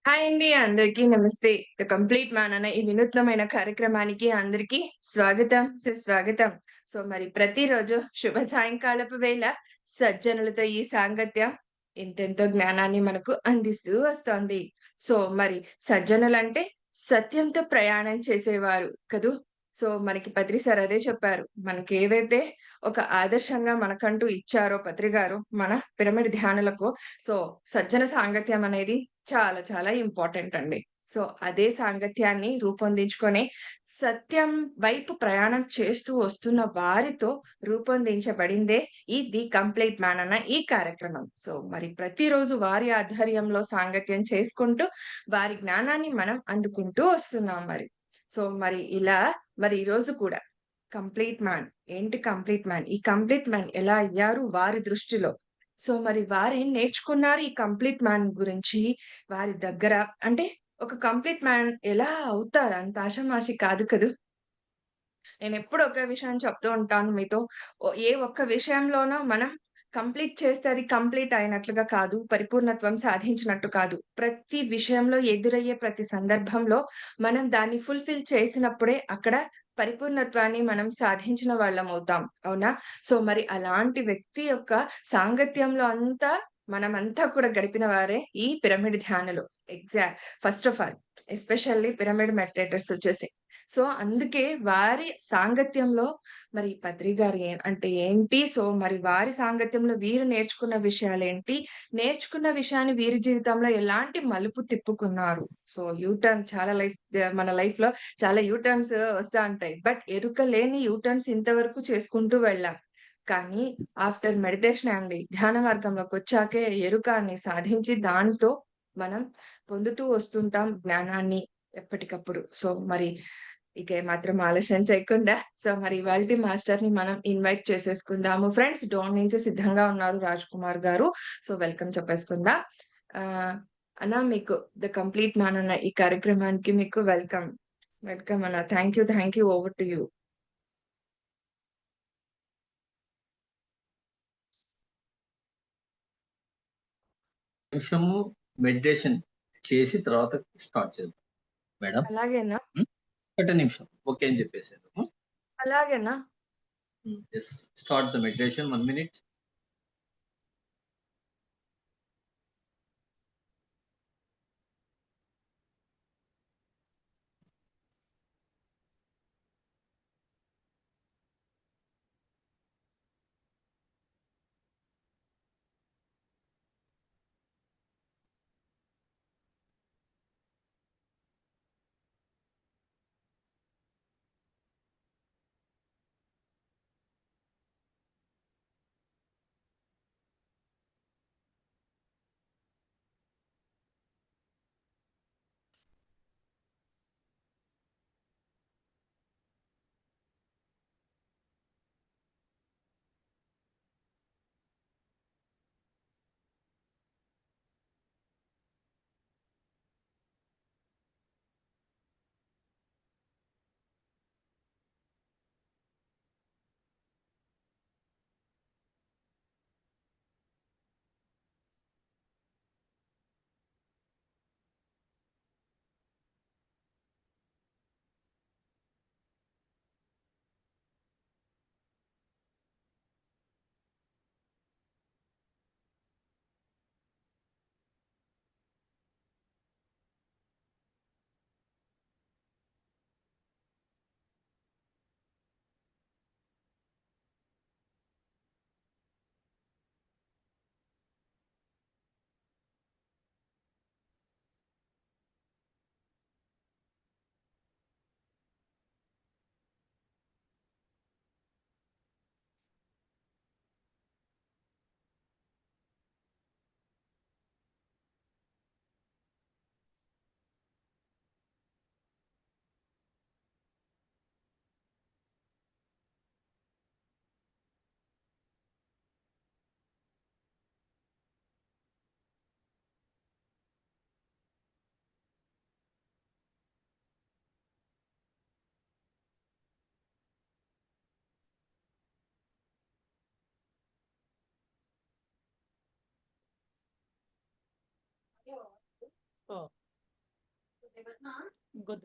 Hi అండి. అందరికీ నమస్తే. ద కంప్లీట్ మ్యాన్ అనే ఈ వినూత్నమైన కార్యక్రమానికి అందరికీ స్వాగతం, సుస్వాగతం. మరి ప్రతిరోజు శుభ సాయంకాలపు వేళ సజ్జనులతో ఈ సాంగత్యం ఎంతెంతో జ్ఞానాన్ని మనకు అందిస్తూ వస్తోంది. మరి సజ్జనులంటే సత్యంతో ప్రయాణం చేసేవారు కదూ! మనకి పత్రి సార్ అదే చెప్పారు. మనకేదైతే ఒక ఆదర్శంగా మనకంటూ ఇచ్చారో పత్రి గారు మన పిరమిడ్ ధ్యానులకు సో, సజ్జన సాంగత్యం అనేది చాలా చాలా ఇంపార్టెంట్ అండి. అదే సాంగత్యాన్ని రూపొందించుకొని సత్యం వైపు ప్రయాణం చేస్తూ వస్తున్న వారితో రూపొందించబడిందే ఈ ది కంప్లీట్ మ్యాన్ అన్న ఈ కార్యక్రమం. మరి ప్రతిరోజు వారి ఆధ్వర్యంలో సాంగత్యం చేసుకుంటూ, వారి జ్ఞానాన్ని మనం అందుకుంటూ వస్తున్నాం మరి. మరి ఇలా మరి ఈరోజు కూడా కంప్లీట్ మ్యాన్. ఏంటి కంప్లీట్ మ్యాన్? ఈ కంప్లీట్ మ్యాన్ ఎలా అయ్యారు వారి దృష్టిలో? మరి వారేం నేర్చుకున్నారు ఈ కంప్లీట్ మ్యాన్ గురించి? వారి దగ్గర అంటే ఒక కంప్లీట్ మ్యాన్ ఎలా అవుతారు? అంత ఆషామాషీ కాదు కదూ! నేనెప్పుడు ఒకే విషయం చెప్తూ ఉంటాను మీతో. ఏ ఒక్క విషయంలోనో మనం కంప్లీట్ చేస్తే అది కంప్లీట్ అయినట్లుగా కాదు. పరిపూర్ణత్వం సాధించినట్టు కాదు. ప్రతి విషయంలో ఎదురయ్యే ప్రతి సందర్భంలో మనం దాన్ని ఫుల్‌ఫిల్ చేసినప్పుడే అక్కడ పరిపూర్ణత్వాన్ని మనం సాధించిన వాళ్ళమవుతాం. అవునా? మరి అలాంటి వ్యక్తి యొక్క సాంగత్యంలో మనమంతా కూడా గడిపిన వారే ఈ పిరమిడ్ ధ్యానులు. First of all especially pyramid meditators వచ్చేసి. అందుకే వారి సాంగత్యంలో మరి పత్రి గారు అంటే ఏంటి? మరి వారి సాంగత్యంలో వీరు నేర్చుకున్న విషయాలేంటి? నేర్చుకున్న విషయాన్ని వీరి జీవితంలో ఎలాంటి మలుపు తిప్పుకున్నారు? యూ టర్న్ చాలా మన లైఫ్‌లో చాలా యూ టర్న్స్ వస్తా ఉంటాయి. బట్ ఎరుక లేని యూ టర్న్స్ ఇంతవరకు చేసుకుంటూ వెళ్ళాం. కానీ ఆఫ్టర్ మెడిటేషన్ అండి. ధ్యాన మార్గంలోకొచ్చాకే ఎరుకని సాధించి దాంతో మనం పొందుతూ వస్తుంటాం జ్ఞానాన్ని ఎప్పటికప్పుడు. మరి ఇక ఏమాత్రం ఆలస్యం చేయకుండా మరి ఇవాల్టి మాస్టర్‌ని మనం ఇన్వైట్ చేసేసుకుందాము. ఫ్రెండ్స్ డోర్ నుంచి సిద్ధంగా ఉన్నారు రాజ్‌కుమార్ గారు. వెల్కమ్ చెప్పేసుకుందాం. ఆహ్, అన్న మీకు ద కంప్లీట్ మ్యాన్ అన్న ఈ కార్యక్రమానికి మీకు వెల్కమ్. వెల్కమ్ అన్న. Thank you. Thank you. Over to you. నిమిషము మెడిటేషన్ చేసి తర్వాత స్టార్ట్ చేద్దాం. మేడం. అలాగేనా? హ్మ్. ఒక్క నిమిషం. ఓకే అని చెప్పేసారు. అలాగేనా? Yes. Start the meditation 1 minute. Oh! Good.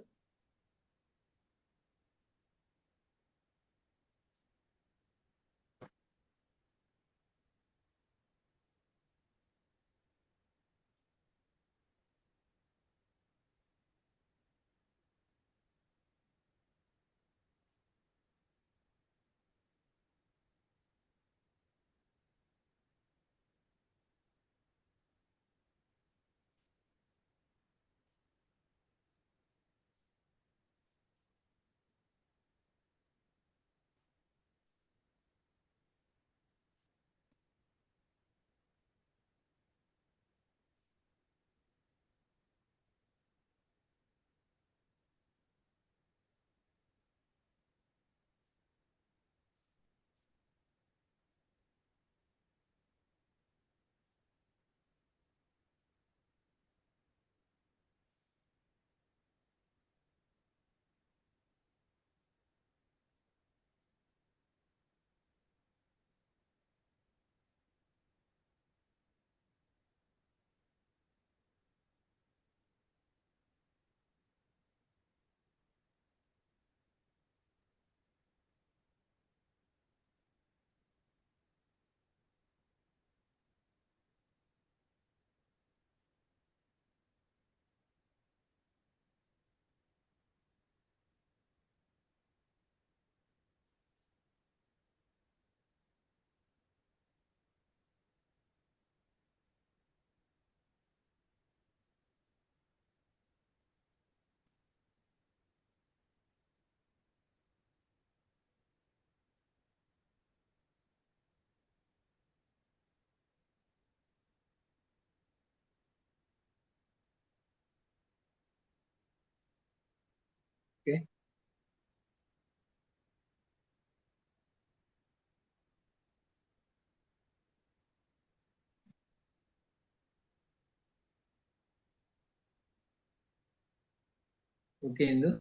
Okay. Okay, Indu.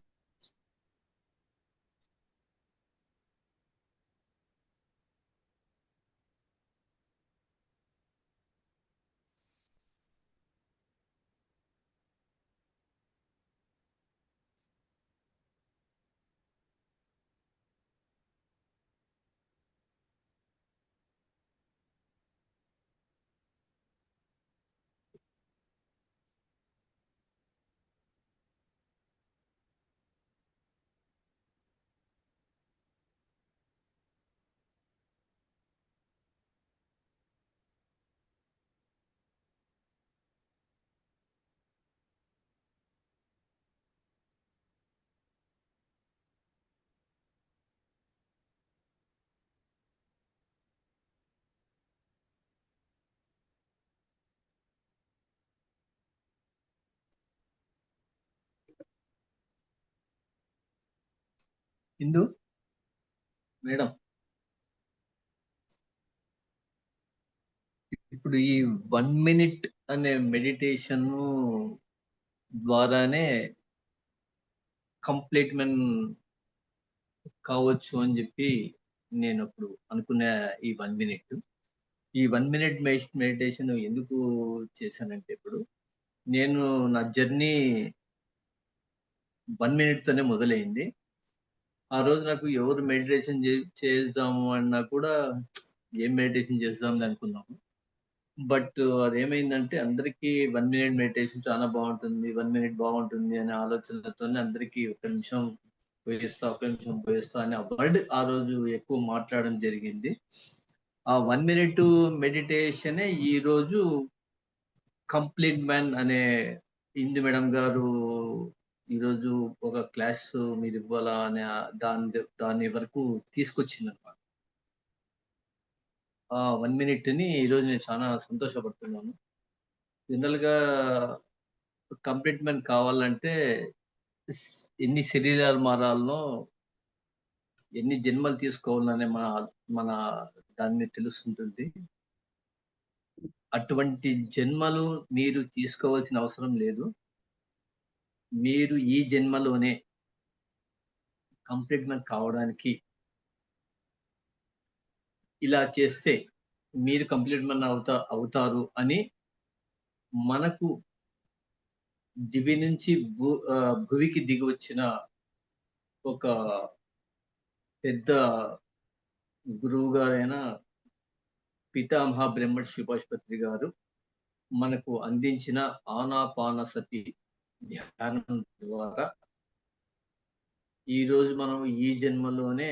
Indu, madam, ఇప్పుడు ఈ 1 మినిట్ అనే మెడిటేషన్ ద్వారానే కంప్లీట్ మెన్ కావచ్చు అని చెప్పి నేను అప్పుడు అనుకున్న ఈ 1 మినిట్. ఈ 1 మినిట్ మెడిటేషన్ ఎందుకు చేశానంటే ఇప్పుడు నేను నా జర్నీ 1 మినిట్ తోనే మొదలైంది. ఆ రోజు నాకు ఎవరు మెడిటేషన్ చేద్దాము అన్నా కూడా ఏం మెడిటేషన్ చేద్దాంలే అనుకున్నాము. బట్ అదేమైందంటే అందరికీ 1 మినిట్ మెడిటేషన్ చాలా బాగుంటుంది, 1 మినిట్ బాగుంటుంది అనే ఆలోచనలతోనే అందరికీ ఒక నిమిషం పోయేస్తా అనే ఆ వర్డ్ ఆ రోజు ఎక్కువ మాట్లాడడం జరిగింది. ఆ 1 మినిట్ మెడిటేషనే ఈ రోజు కంప్లీట్ మ్యాన్ అనే ఇందు మేడం గారు ఈరోజు ఒక క్లాస్ మీరు ఇవ్వాలా అనే దాని వరకు తీసుకొచ్చిందన్నమాట. ఆ 1 మినిట్ ని ఈరోజు నేను చాలా సంతోషపడుతున్నాను. జనరల్ గా కంప్లీట్ మ్యాన్ కావాలంటే ఎన్ని శరీరాలు మారాలనో, ఎన్ని జన్మలు తీసుకోవాలనే మన దాని మీద తెలుస్తుంటుంది. అటువంటి జన్మలు మీరు తీసుకోవాల్సిన అవసరం లేదు. మీరు ఈ జన్మలోనే కంప్లీట్ మ్యాన్ కావడానికి ఇలా చేస్తే మీరు కంప్లీట్ మ్యాన్ అవుతారు అని మనకు దివి నుంచి భువికి దిగి వచ్చిన ఒక పెద్ద గురువు గారైన పితామహ బ్రహ్మర్షి పశుపత్రి గారు మనకు అందించిన ఆనాపానసతి ధ్యానం ద్వారా ఈ రోజు మనం ఈ జన్మలోనే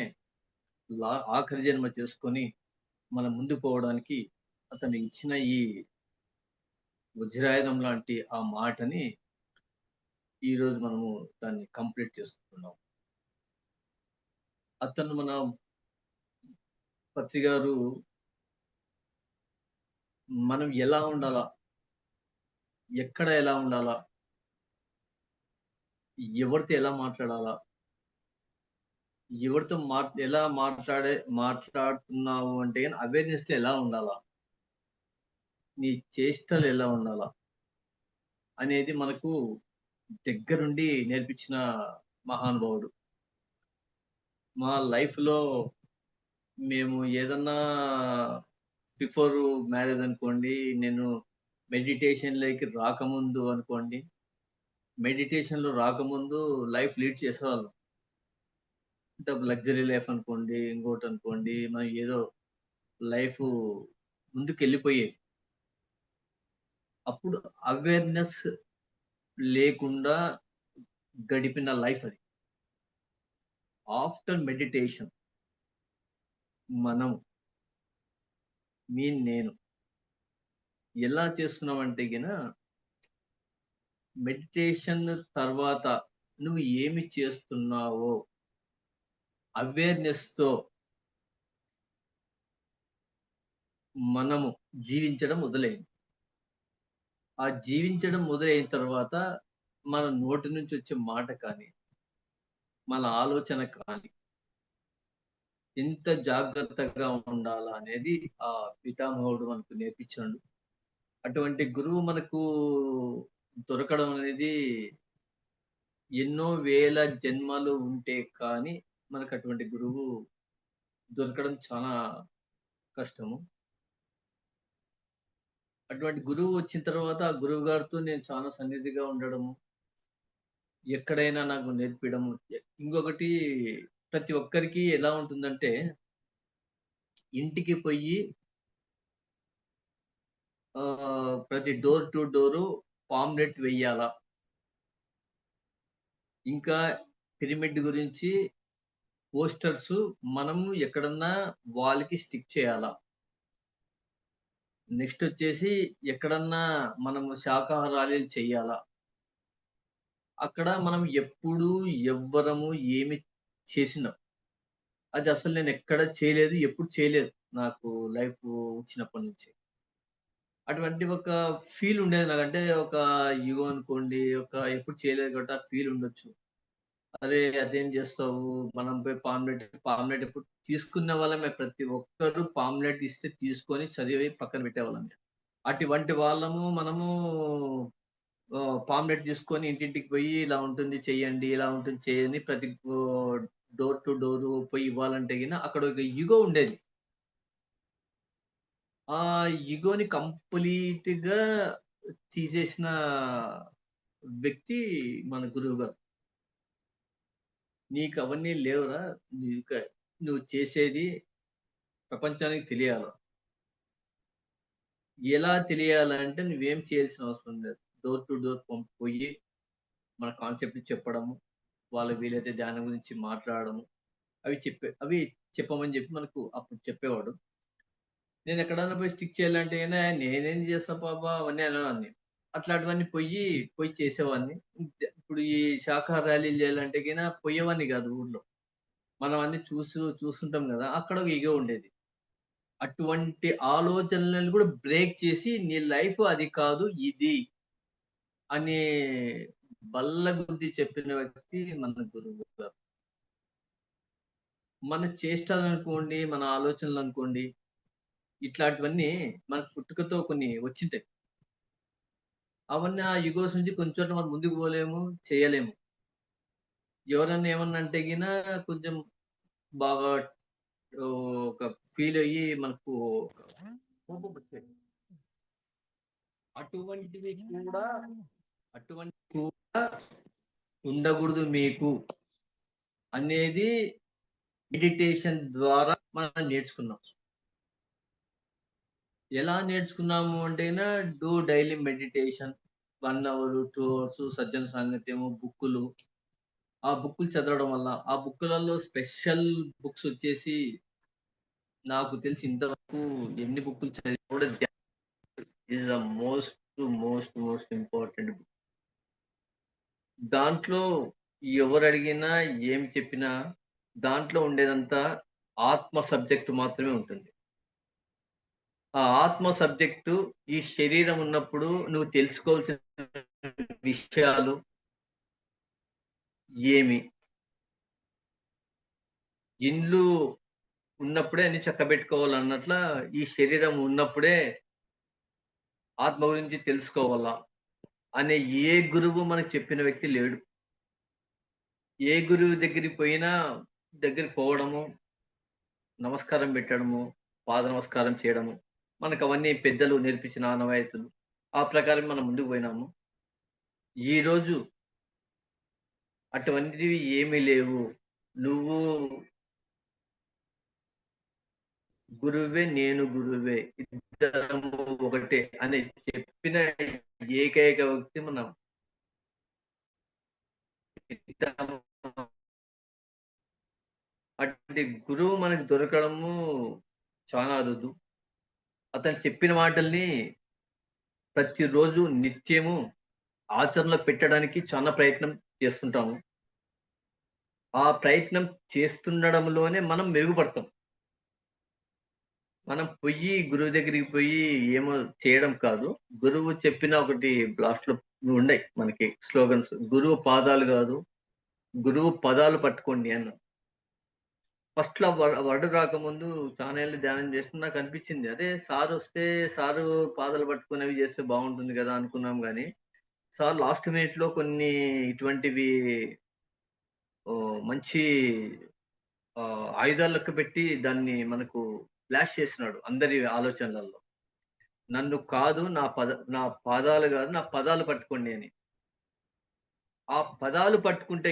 ఆఖరి జన్మ చేసుకొని మనం ముందుకు పోవడానికి అతను ఇచ్చిన ఈ వజ్రాయుధం లాంటి ఆ మాటని ఈ రోజు మనము దాన్ని కంప్లీట్ చేసుకుంటున్నాం. అతను మన పత్రి గారు మనం ఎలా ఉండాలా, ఎక్కడ ఎలా ఉండాలా, ఎవరితో ఎలా మాట్లాడాలా, ఎవరితో ఎలా మాట్లాడుతున్నావు అంటే అవేర్నెస్ తో ఎలా ఉండాలా, నీ చేష్టలు ఎలా ఉండాలా అనేది మనకు దగ్గరుండి నేర్పించిన మహానుభావుడు. మా లైఫ్ లో మేము ఏదన్నా బిఫోర్ మ్యారేజ్ అనుకోండి, నేను మెడిటేషన్ లోకి రాకముందు అనుకోండి, మెడిటేషన్ లో రాకముందు లైఫ్ లీడ్ చేసేవాళ్ళం. అంటే లగ్జరీ లైఫ్ అనుకోండి, ఇంకోటి అనుకోండి, మనం ఏదో లైఫ్ ముందుకెళ్ళిపోయేది. అప్పుడు అవేర్నెస్ లేకుండా గడిపిన లైఫ్ అది. ఆఫ్టర్ మెడిటేషన్ మనం నేను ఎలా చేస్తున్నామంటే మెడిటేషన్ తర్వాత నువ్వు ఏమి చేస్తున్నావో అవేర్నెస్ తో మనము జీవించడం మొదలైంది. ఆ జీవించడం మొదలైన తర్వాత మన నోటి నుంచి వచ్చే మాట కానీ, మన ఆలోచన కానీ ఎంత జాగ్రత్తగా ఉండాలా అనేది ఆ పితామహుడు మనకు నేర్పించాడు. అటువంటి గురువు మనకు దొరకడం అనేది ఎన్నో వేల జన్మలు ఉంటే కానీ మనకు అటువంటి గురువు దొరకడం చాలా కష్టము. అటువంటి గురువు వచ్చిన తర్వాత ఆ గురువు గారితో నేను చాలా సన్నిధిగా ఉండడము, ఎక్కడైనా నాకు నేర్పియడము. ఇంకొకటి, ప్రతి ఒక్కరికి ఎలా ఉంటుందంటే ఇంటికి పొయ్యి ప్రతి డోర్ టు డోరు పాంప్లెట్ వెయ్యాలా, ఇంకా పిరమిడ్ గురించి పోస్టర్స్ మనము ఎక్కడన్నా వాల్‌కి స్టిక్ చేయాలా. నెక్స్ట్ వచ్చేసి ఎక్కడన్నా మనము శాకాహారాలు చెయ్యాలా. అక్కడ మనం ఎప్పుడు ఎవ్వరము ఏమి చేసినా అది అసలు నేనెక్కడ చేయలేదు. ఎప్పుడు చేయలేదు. నాకు లైఫ్ వచ్చినప్పటి నుంచి. అటువంటి ఒక ఫీల్ ఉండేది నాకంటే ఒక ఇగో అనుకోండి, ఒక ఎప్పుడు చేయలేదు కాబట్టి ఆ ఫీల్ ఉండొచ్చు. అరే! అదేం చేస్తావు? మనం పోయి పాంప్లెట్ ఎప్పుడు తీసుకునే వాళ్ళమే. ప్రతి ఒక్కరు పాంప్లెట్ ఇస్తే తీసుకొని చదివి పక్కన పెట్టేవాళ్ళమే. అటువంటి వాళ్ళము మనము పాంప్లెట్ తీసుకొని ఇంటింటికి పోయి ఇలా ఉంటుంది చెయ్యండి, ఇలా ఉంటుంది చేయండి. ప్రతి డోర్ టు డోర్ పోయి ఇవ్వాలంటే అక్కడ ఒక ఇగో ఉండేది. ఆ ఇగోని కంప్లీట్‌గా తీసేసిన వ్యక్తి మన గురువుగారు. "నీకు అవన్నీ లేవురా! నువ్వు చేసేది ప్రపంచానికి తెలియాల. ఎలా తెలియాలంటే నువ్వేం చేయాల్సిన అవసరం లేదు. డోర్ టు డోర్ పోయి మన కాన్సెప్ట్ చెప్పడము, వాళ్ళకి వీలైతే ధ్యానం గురించి మాట్లాడడము, అవి చెప్పమని చెప్పి మనకు అప్పుడు చెప్పేవాడు. నేనెక్కడన్నా పోయి స్టిక్ చేయాలంటే నేనేం చేస్తా బాబా అవన్నీ అనేవాడిని. అట్లాంటివన్నీ పోయి చేసేవాడిని. ఇప్పుడు ఈ శాకాహార ర్యాలీలు చేయాలంటే పోయేవాడిని కాదు ఊర్లో. మనం అన్ని చూస్తుంటాం గదా! అక్కడ ఒక ఇగో ఉండేది. అటువంటి ఆలోచనలను కూడా బ్రేక్ చేసి నీ లైఫ్ అది కాదు ఇది అనే బల్లగుద్ది చెప్పిన వ్యక్తి మన గురువు గారు. మన చేష్టలనుకోండి, మన ఆలోచనలనుకోండి, ఇట్లాంటివన్నీ మన పుట్టుకతో కొన్ని వచ్చింటాయి. అవన్నీ ఆ ఇగోస్ నుంచి కొంచెం మనం ముందుకు పోలేము, చేయలేము. ఎవరన్నా ఏమన్నా అంటే కొంచెం బాగా ఒక ఫీల్ అయ్యి మనకు కోపమొచ్చేది. అటువంటివి కూడా అటువంటి కూడా ఉండకూడదు మీకు అనేది మెడిటేషన్ ద్వారా మనం నేర్చుకున్నాం. ఎలా నేర్చుకున్నాము అంటేనా do daily meditation 1 hour, 2 hours సజ్జన సాంగత్యము, బుక్కులు. ఆ బుక్కులు చదవడం వల్ల ఆ బుక్కులలో స్పెషల్ బుక్స్ వచ్చేసి నాకు తెలిసి ఇంతవరకు ఎన్ని బుక్కులు చదివినా కూడా is the most important book. దాంట్లో ఎవరడిగినా, ఏమి చెప్పినా దాంట్లో ఉండేదంతా ఆత్మ సబ్జెక్ట్ మాత్రమే ఉంటుంది. ఆ ఆత్మ సబ్జెక్టు ఈ శరీరం ఉన్నప్పుడు నువ్వు తెలుసుకోవాల్సిన విషయాలు ఏమి? ఇండ్లు ఉన్నప్పుడే అన్ని చక్కబెట్టుకోవాలన్నట్ల ఈ శరీరం ఉన్నప్పుడే ఆత్మ గురించి తెలుసుకోవాలా అనే ఏ గురువు మనకు చెప్పిన వ్యక్తి లేడు. ఏ గురువు దగ్గరికి పోవడము, నమస్కారం పెట్టడము, పాద నమస్కారం చేయడము. మనకవన్నీ పెద్దలు నేర్పించిన ఆనవాయితీలు. ఆ ప్రకారం మనం ముందుకు పోయినాము. ఈరోజు అటువంటివి ఏమీ లేవు. నువ్వు గురువే, నేను గురువే. ఇద్దరము ఒకటే అని చెప్పిన ఏకైక వ్యక్తి మనం. ఇద్దరము అటువంటి గురువు మనకు దొరకడము చాలా అరుదు. అతను చెప్పిన మాటల్ని ప్రతిరోజు నిత్యము ఆచరణలో పెట్టడానికి చాలా ప్రయత్నం చేస్తుంటాము. ఆ ప్రయత్నం చేస్తుండడంలోనే మనం మెరుగుపడతాం. మనం గురువు దగ్గరికి ఏమో చేయడం కాదు. గురువు చెప్పిన ఒకటి లాస్ట్‌లో ఉన్నాయి మనకి స్లోగన్స్. గురువు పాదాలు గాదు, గురువు పదాలు పట్టుకోండి అన్న. ఫస్ట్‌లో వర్డ్ రాకముందు చాలా ఏళ్ళు ధ్యానం చేస్తే నాకనిపించింది. అరే! సారు పాదాలు పట్టుకొని అవి చేస్తే బావుంటుంది గదా! అనుకున్నాం గానీ, సార్ లాస్ట్ మినిట్‌లో కొన్ని ఇటువంటివి మంచి ఆయుధాలు లెక్కపెట్టి దాన్ని మనకు ఫ్లాష్ చేసినాడు అందరి ఆలోచనలలో. నన్ను కాదు నా పాదాలు గాదు, నా పదాలు పట్టుకోండి అని. ఆ పదాలు పట్టుకుంటే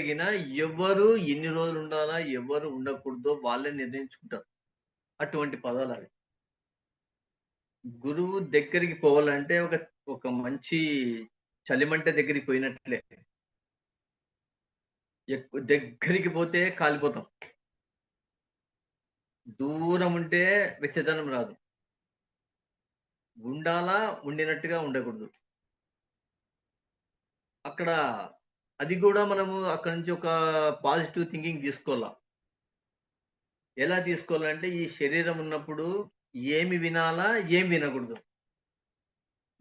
ఎవ్వరు ఎన్ని రోజులుండాలా, ఎవ్వరు ఉండకూడదో వాళ్ళే నిర్ణయించుకుంటారు. అటువంటి పదాలవి. గురువు దగ్గరికి పోవాలంటే ఒక మంచి చలిమంట దగ్గరికి పోయినట్లే. దగ్గరికి పోతే కాలిపోతాం. దూరం ఉంటే వెచ్చదనం రాదు. ఉండాలా, ఉండినట్టుగా ఉండకూడదు. అక్కడ అది గూడా మనము అక్కడి నుంచి ఒక పాజిటివ్ థింకింగ్ తీసుకోవాల. ఎలా తీసుకోవాలంటే ఈ శరీరం ఉన్నప్పుడు ఏమి వినాలా, ఏం వినకూడదు.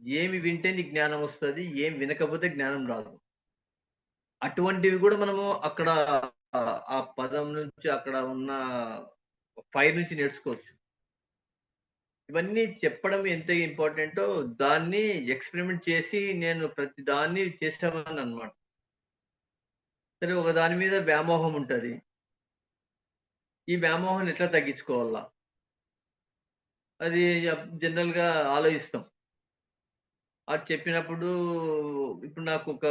ఏమి వింటే నీకు జ్ఞానం వస్తది, ఏం వినకపోతే జ్ఞానం రాదు. అటువంటివి గూడా మనము అక్కడ ఆ పదం నుంచి అక్కడ ఉన్న ఫైర్ నుంచి నేర్చుకోవచ్చు. ఇవన్నీ చెప్పడం ఎంత ఇంపార్టెంటో దాన్ని ఎక్స్‌పెరిమెంట్ చేసి నేను ప్రతి దాన్ని చేసేవాడిననమాట. సరే ఒక దాని మీద వ్యామోహం ఉంటది. ఈ వ్యామోహాన్ని ఎట్లా తగ్గించుకోవాలా? అది జనరల్‌గా ఆలోచిస్తాం. అది చెప్పినప్పుడు ఇప్పుడు నాకొక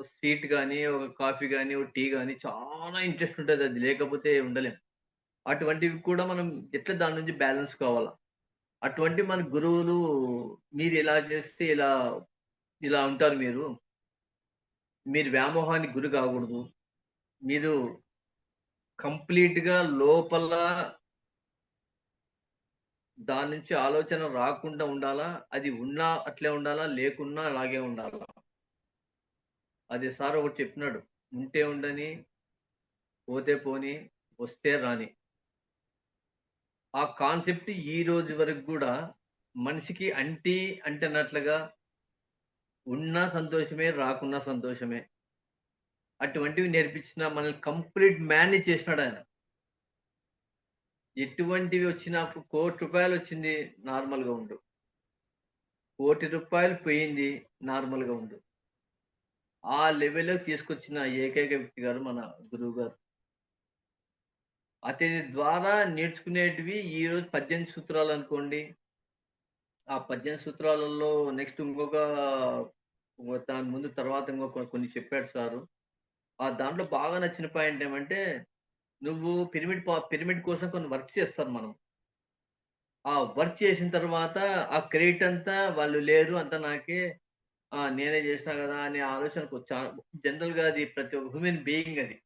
స్వీట్ గాని, ఒక కాఫీ గాని, ఒక టీ గాని చాలా ఇంట్రెస్ట్ ఉంటది. అది లేకపోతే ఉండలేం. అటువంటివి కూడా మనం ఎట్లా దాని నుంచి బ్యాలెన్స్ కావాలా? అటువంటి మన గురువులు మీరిలా చేస్తే ఇలా ఉంటారు మీరు. మీరు వ్యామోహానికి గురి కాకూడదు. మీరు కంప్లీట్‌గా లోపల దాని నుంచి ఆలోచన రాకుండా ఉండాలా? అది ఉన్నా అట్లే ఉండాలా? లేకున్నా అలాగే ఉండాలా? అది సార్ ఒకటి చెప్పినాడు. ఉంటే ఉండని, పోతే పోని, వస్తే రాని. ఆ కాన్సెప్ట్ ఈ రోజు వరకు గూడా మనిషికి అంటనట్లుగా ఉన్నా సంతోషమే, రాకున్నా సంతోషమే. అటువంటివి నేర్పించిన మనల్ని కంప్లీట్ మ్యాన్‌ని చేసినాడాయన. ఎటువంటివి వచ్చినా ఇప్పుడు రూ. 1,00,00,000 నార్మల్‌గా ఉండు. రూ. 1,00,00,000 పోయింది నార్మల్‌గా ఉండు. ఆ లెవెల్‌లోకి తీసుకొచ్చిన ఏకైక వ్యక్తి గారు మన గురువుగారు. అతని ద్వారా నేర్చుకునేటివి ఈరోజు 18 సూత్రాలనుకోండి. ఆ 18 సూత్రాలలో నెక్స్ట్ ఇంకొక దాని ముందు తర్వాత కొన్ని చెప్పాడు సారు. దాంట్లో బాగా నచ్చిన పాయింట్ ఏమంటే, నువ్వు పిరమిడ్ కోసం కొన్ని వర్క్ చేస్తాం మనం. ఆ వర్క్ చేసిన తర్వాత ఆ క్రెడిట్ అంతా వాళ్ళు లేరు. అంతా నాకే. నేనే చేసినా గదా! అనే ఆలోచనకొచ్చా. జనరల్‌గా అది ప్రతి ఒక్క హ్యూమన్ బీయింగ్ అది.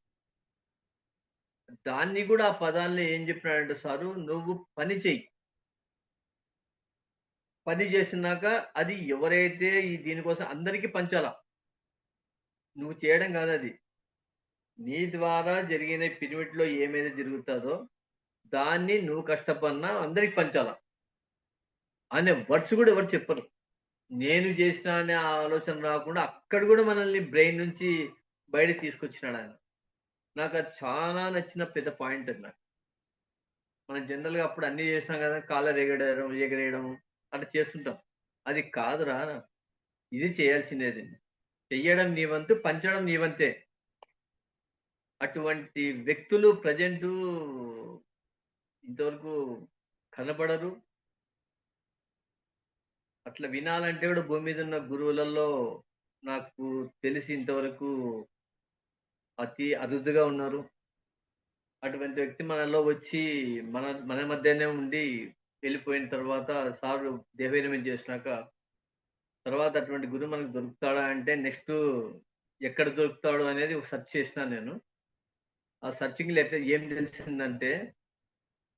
దాన్ని గూడా ఆ పదాల్లో ఏం చెప్పినాడంటే సారు, "నువ్వు పని చెయ్యి. పని చేసినాక అది ఎవరైతే దీనికోసం అందరికి పంచాల. నువ్వు చేయడం గాదది. నీ ద్వారా జరిగిన పిరమిడ్‌లో ఏమైతే జరుగుతాదో, దాన్ని నువ్వు కష్టపడినా అందరికి పంచాల." అనే వర్డ్స్ గూడా ఎవరు చెప్పరు. నేను జేసినా అనే ఆలోచన రాకుండా అక్కడ గూడా మనల్ని బ్రెయిన్ నుంచి బయటకి తీసుకొచ్చినాడాయన. నాకది చాలా నచ్చిన పెద్ద పాయింట్ అది నాకు. మనం జనరల్‌గా అప్పుడు అన్నీ చేస్తాం గదా! కాలర్ ఎగరేయడం అట్లా చేస్తుంటాం. అది కాదురా! ఇది చేయాల్సిందేది. చెయ్యడం నీ వంతు, పంచడం నీ వంతే. అటువంటి వ్యక్తులు ప్రెజెంటు ఇంతవరకు కనపడరు. అట్లా వినాలంటే గూడా భూమి మీద ఉన్న గురువులలో నాకు తెలిసి ఇంతవరకు అతి అరుదుగా ఉన్నారు. అటువంటి వ్యక్తి మనలో వచ్చి మన మధ్యనే ఉండి వెళ్ళిపోయిన తర్వాత సారు దేహవిరమణ చేసినాక, తర్వాత అటువంటి గురువు మనకు దొరుకుతాడా అంటే నెక్స్టు ఎక్కడ దొరుకుతాడు అనేది ఒక సెర్చ్ చేసినా నేను. ఆ సెర్చింగ్‌లో అయితే ఏం తెలిసిందంటే,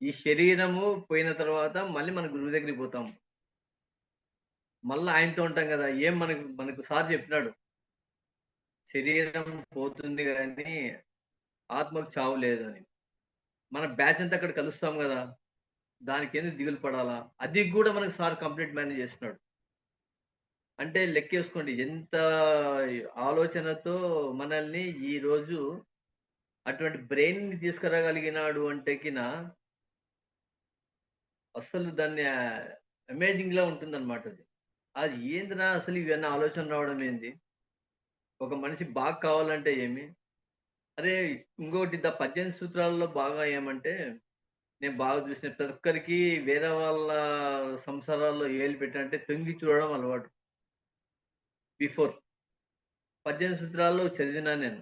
ఈ శరీరము పోయిన తర్వాత మళ్ళీ మన గురువు దగ్గరికి పోతాం. మళ్ళా ఆయనతో ఉంటాం గదా! మనకు సార్ చెప్పినాడు. శరీరం పోతుంది గానీ ఆత్మకు చావు లేదని. మన బ్యాచ్ అంతా అక్కడ కలుస్తాం గదా! దానికెందుకు దిగులు పడాలా? అది గూడా మనకు సార్ కంప్లీట్ మేనేజ్ చేస్తున్నాడు. అంటే లెక్కేసుకోండి ఎంత ఆలోచనతో మనల్ని ఈరోజు అటువంటి బ్రెయిన్‌ని తీసుకురాగలిగినాడు అంటే అస్సలు దాన్ని అమేజింగ్‌లా ఉంటుందన్నమాట అది. అది ఏందిరా అసలు ఇవన్నీ ఆలోచన రావడం ఏంది? ఒక మనిషి బాగా కావాలంటే ఏమి? అరే! ఇంకోటి 18 సూత్రాలలో బాగా ఏమంటే, నేను బాగా చూసిన ప్రతి ఒక్కరికి వేరే వాళ్ళ సంసారాల్లో ఏలు పెట్టంటే తొంగి చూడడం అలవాటు. బిఫోర్ 18 సూత్రాల్లో చదివినా నేను.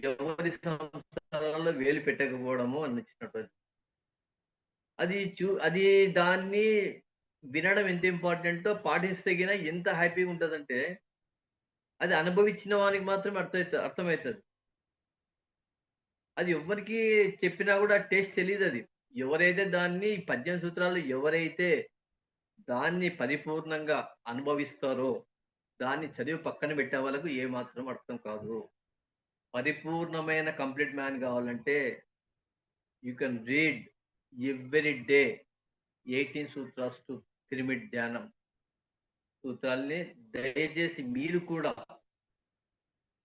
ఎవరి సంసారాల్లో వేలు పెట్టకపోవడము అని ఇచ్చినట్టు. అది దాన్ని వినడం ఎంత ఇంపార్టెంటో పాటిస్తే ఎంత హ్యాపీగా ఉంటదంటే, అది అనుభవించిన వానికి మాత్రమే అర్థమైతది. అది ఎవ్వరికీ చెప్పినా గూడా టేస్ట్ తెలీదది. ఎవరైతే దాన్ని 18 సూత్రాలు ఎవరైతే దాన్ని పరిపూర్ణంగా అనుభవిస్తారో, దాన్ని చదివి పక్కన పెట్టే వాళ్ళకు ఏమాత్రం అర్థం కాదు. పరిపూర్ణమైన కంప్లీట్ మ్యాన్ గావాలంటే, you can read every day 18 sutras to pyramid ధ్యానం సూత్రాల్ని దయచేసి మీరు కూడా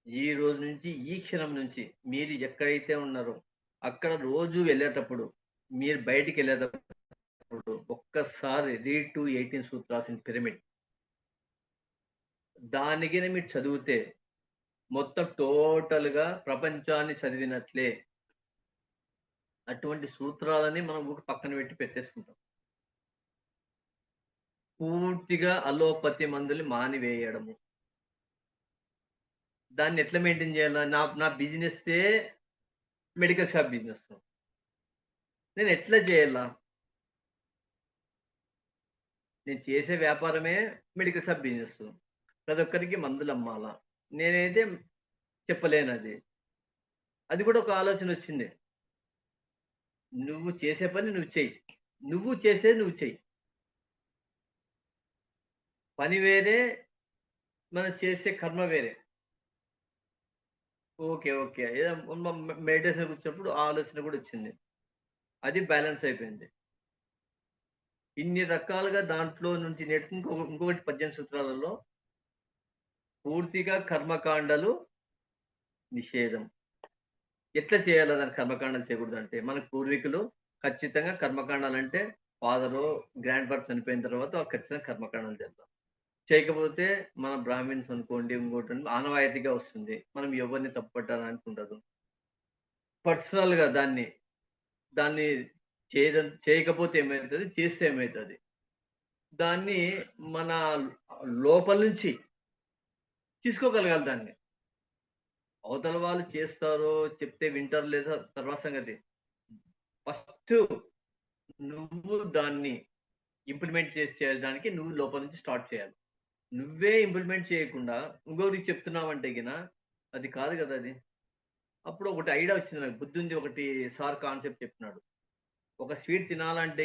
ఈ రోజు నుంచి, ఈ క్షణం నుంచి మీరు ఎక్కడైతే ఉన్నారో, అక్కడ రోజు వెళ్ళేటప్పుడు, మీరు బయటికెళ్ళేటప్పుడు ఒక్కసారి read to 18 sutras in pyramid. దాన్ని గిన మీరు చదివితే, మొత్తం టోటల్‌గా ప్రపంచాన్ని చదివినట్లే. అటువంటి సూత్రాలని మనం ఊకె పక్కన పెట్టేసుకుంటాం. పూర్తిగా అలోపతి మందులు మానివేయడము. దాన్ని ఎట్లా మెయింటైన్ చేయాలా? నా నా బిజినెస్సే మెడికల్ షాప్ బిజినెస్. నేను ఎట్లా చేయాలా? నేను చేసే వ్యాపారమే మెడికల్ షాప్ బిజినెస్. ప్రతి ఒక్కరికి మందులమ్మాలా. నేనైతే చెప్పలేనది. అది కూడా ఒక ఆలోచనొచ్చింది. నువ్వు చేసే పని నువ్వు చెయ్యి. నువ్వు చేసేది నువ్వు చెయ్యి. పని వేరే, మనం చేసే కర్మ వేరే. ఓకే. ఓకే. ఏదో మెడిటేషన్ కూర్చున్నప్పుడు ఆ ఆలోచన కూడా వచ్చింది. అది బ్యాలెన్స్ అయిపోయింది. ఇన్ని రకాలుగా దాంట్లో నుంచి నేర్చుకుని ఇంకొకటి 18 సూత్రాలలో పూర్తిగా కర్మకాండలు నిషేధం. ఎట్లా చేయాలా దాని కర్మకాండాలు చేయకూడదంటే, మన పూర్వీకులు ఖచ్చితంగా కర్మకాండాలంటే ఫాదరో, గ్రాండ్ ఫాదర్ చనిపోయిన తర్వాత ఖచ్చితంగా కర్మకాండాలు చేద్దాం. చేయకపోతే మన బ్రాహ్మిన్స్ అనుకోండి, ఇంకోటి ఆనవాయితీగా వస్తుంది. మనం ఎవరిని తప్పు పట్టడానికి ఉండదు. పర్సనల్‌గా దాన్ని చేయకపోతే ఏమైతది? చేస్తే ఏమైతది? దాన్ని మన లోపల నుంచి తీసుకోగలగాలి దాన్ని. అవతల వాళ్ళు చేస్తారో, చెప్తే వింటారో లేదో తర్వాత సంగతి. ఫస్టు నువ్వు దాన్ని ఇంప్లిమెంట్ చేయడానికి నువ్వు లోపల నుంచి స్టార్ట్ చేయాలి. నువ్వే ఇంప్లిమెంట్ చేయకుండా ఇంకొకరికి చెప్తున్నావంటే అది కాదు గదా! అది. అప్పుడు ఒకటి ఐడియా వచ్చింది నాకు. బుద్ధుంది ఒకటి సార్ కాన్సెప్ట్ చెప్పినాడు. ఒక స్వీట్ తినాలంటే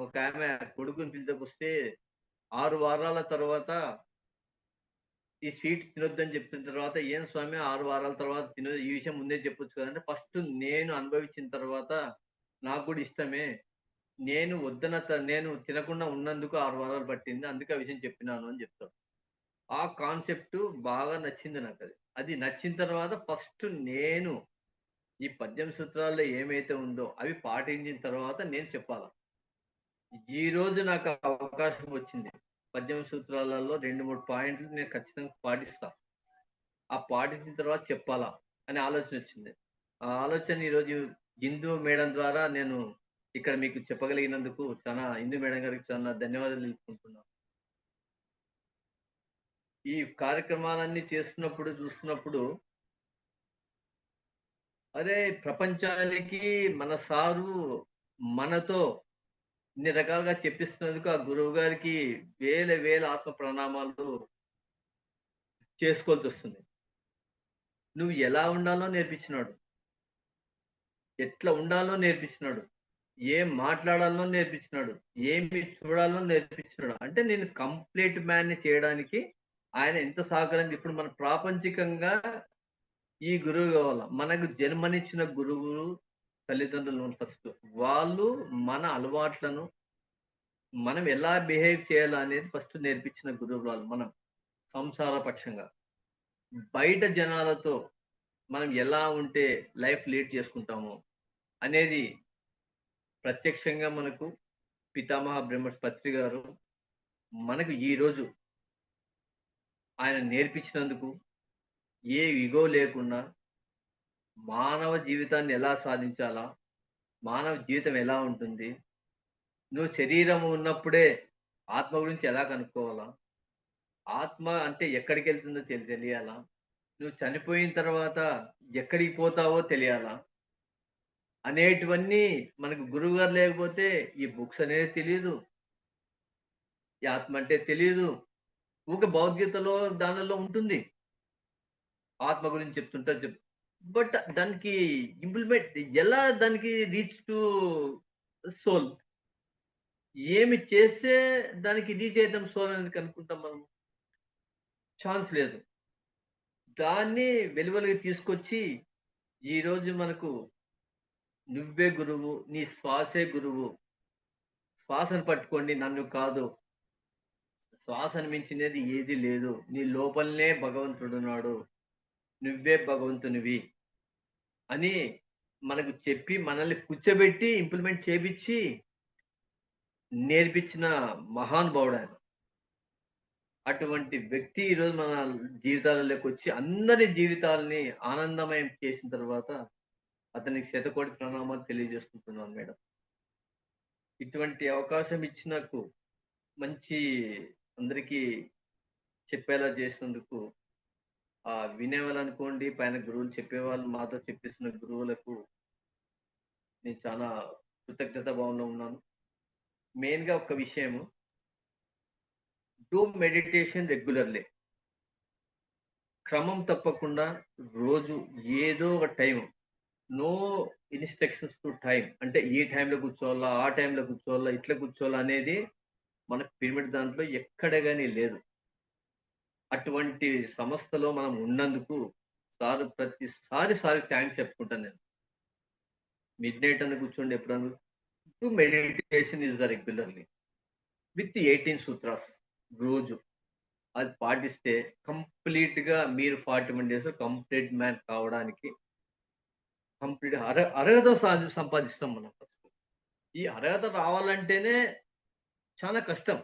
ఒకామె కొడుకుని పిలుచుకొస్తే 6 వారాల తర్వాత ఈ స్వీట్స్ తినొద్దని చెప్పిన తర్వాత, "ఏం స్వామి 6 వారాల తర్వాత ఈ విషయం ముందే చెప్పొచ్చు కదంటే." ఫస్ట్ నేను అనుభవించిన తర్వాత నాకు కూడా ఇష్టమే. నేను తినకుండా ఉన్నందుకు 6 వారాలు పట్టింది. అందుకే ఆ విషయం చెప్పినాను అని చెప్తాడు. ఆ కాన్సెప్ట్ బాగా నచ్చింది నాకది. అది నచ్చిన తర్వాత ఫస్ట్ నేను ఈ 18 సూత్రాల్లో ఏమైతే ఉందో అవి పాటించిన తర్వాత నేను చెప్పాల. ఈరోజు నాకు అవకాశం వచ్చింది. 18 సూత్రాలలో 2, 3 పాయింట్లు నేను ఖచ్చితంగా పాటిస్తా. ఆ పాటించిన తర్వాత చెప్పాలా అనే ఆలోచనొచ్చింది. ఆ ఆలోచన ఈరోజు హిందూ మేడం ద్వారా నేను ఇక్కడ మీకు చెప్పగలిగినందుకు హిందూ మేడం గారికి చాలా ధన్యవాదాలు తెలుపుకుంటున్నాను. ఈ కార్యక్రమాలన్నీ చేస్తున్నప్పుడు, చూస్తున్నప్పుడు అరే! ప్రపంచానికి మన సారు మనతో ఇన్ని రకాలుగా చెప్పిస్తున్నందుకు ఆ గురువు గారికి వేల వేల ఆత్మ ప్రణామాలు చేసుకోవాల్సొస్తుంది. నువ్వు ఎలా ఉండాలో నేర్పించినాడు. ఎట్లా ఉండాలో నేర్పించినాడు. ఏం మాట్లాడాలో నేర్పించినాడు. ఏమి చూడాలో నేర్పించినాడు. అంటే నేను కంప్లీట్ మ్యాన్‌ని చేయడానికి ఆయన ఎంత ఇప్పుడు మన ప్రాపంచికంగా ఈ గురువు కావాల. మనకు జన్మనిచ్చిన గురువులు తల్లిదండ్రులు ఫస్ట్. వాళ్ళు మన అలవాట్లను మనం ఎలా బిహేవ్ చేయాలా అనేది ఫస్ట్ నేర్పించిన గురువులు వాళ్ళు మనం సంసార పక్షంగా. బయట జనాలతో మనం ఎలా ఉంటే లైఫ్ లీడ్ చేసుకుంటామో అనేది ప్రత్యక్షంగా మనకు పితామహ బ్రహ్మపత్రి గారు మనకు ఈరోజు ఆయన నేర్పించినందుకు ఏ ఇగో లేకుండా మానవ జీవితాన్ని ఎలా సాధించాలా? మానవ జీవితం ఎలా ఉంటుంది? నువ్వు శరీరం ఉన్నప్పుడే ఆత్మ గురించి ఎలా కనుక్కోవాలా? ఆత్మ అంటే ఎక్కడికెళ్తుందో తెలియాలా? నువ్వు చనిపోయిన తర్వాత ఎక్కడికి పోతావో తెలియాలా? అనేటివన్నీ మనకు గురువుగారు లేకపోతే ఈ బుక్స్ అనేది తెలీదు. ఈ ఆత్మ అంటే తెలీదు. ఊకే భగవద్గీతలో దానిలో ఉంటుంది. ఆత్మ గురించి చెప్తుంటారు బట్ దానికి ఇంప్లిమెంట్ ఎలా దానికి రీచ్ టు సోల్ ఏమి చేస్తే దానికి రీచ్ అయితాం సోల్ అనేది కనుక్కుంటాం మనం. ఛాన్స్ లేదు. దాన్ని వెలువెలకి తీసుకొచ్చి ఈరోజు మనకు నువ్వే గురువు, నీ శ్వాసే గురువు. శ్వాసను పట్టుకోండి నన్ను కాదు. శ్వాసను మించినది ఏది లేదు. నీ లోపలనే భగవంతుడున్నాడు. నువ్వే భగవంతునివి అని మనకు చెప్పి మనల్ని కూర్చోబెట్టి ఇంప్లిమెంట్ చేపిచ్చి నేర్పించిన మహానుభావుడాయన. అటువంటి వ్యక్తి ఈరోజు మన జీవితాలలోకొచ్చి అందరి జీవితాల్ని ఆనందమయం చేసిన తర్వాత అతనికి శతకోటి ప్రణామాలు తెలియజేసుకుంటున్నాను మేడం. ఇటువంటి అవకాశం ఇచ్చి నాకు మంచి అందరికీ చెప్పేలా చేసినందుకు వినేవాళ్ళనుకోండి, పైన గురువులు చెప్పేవాళ్ళు మాతో చెప్పిస్తున్న గురువులకు నేను చాలా కృతజ్ఞతా భావంలో ఉన్నాను. మెయిన్‌గా ఒక విషయము డూ మెడిటేషన్ రెగ్యులర్‌లీ. క్రమం తప్పకుండా రోజు ఏదో ఒక time no instructions to time అంటే ఈ టైంలో కూర్చోవాలా, ఆ టైంలో కూర్చోవాలా, ఇట్లా కూర్చోవాలా అనేది మన పిరమిడ్ దాంట్లో ఎక్కడ గాని లేదు. అటువంటి సంస్థలో మనం ఉన్నందుకు సారికి థాంక్స్ చెప్పుకుంటాను నేను. మిడ్‌నైట్ అని కూర్చోండి ఎప్పుడన్నా. To meditation is the regularly with 18 sutras రోజు. అది పాటిస్తే కంప్లీట్‌గా మీరు 41 డేస్ కంప్లీట్ మ్యాన్ కావడానికి కంప్లీట్ అర్హత సంపాదిస్తాం మనం ఫస్ట్. ఈ అర్హత రావాలంటేనే చాలా కష్టం.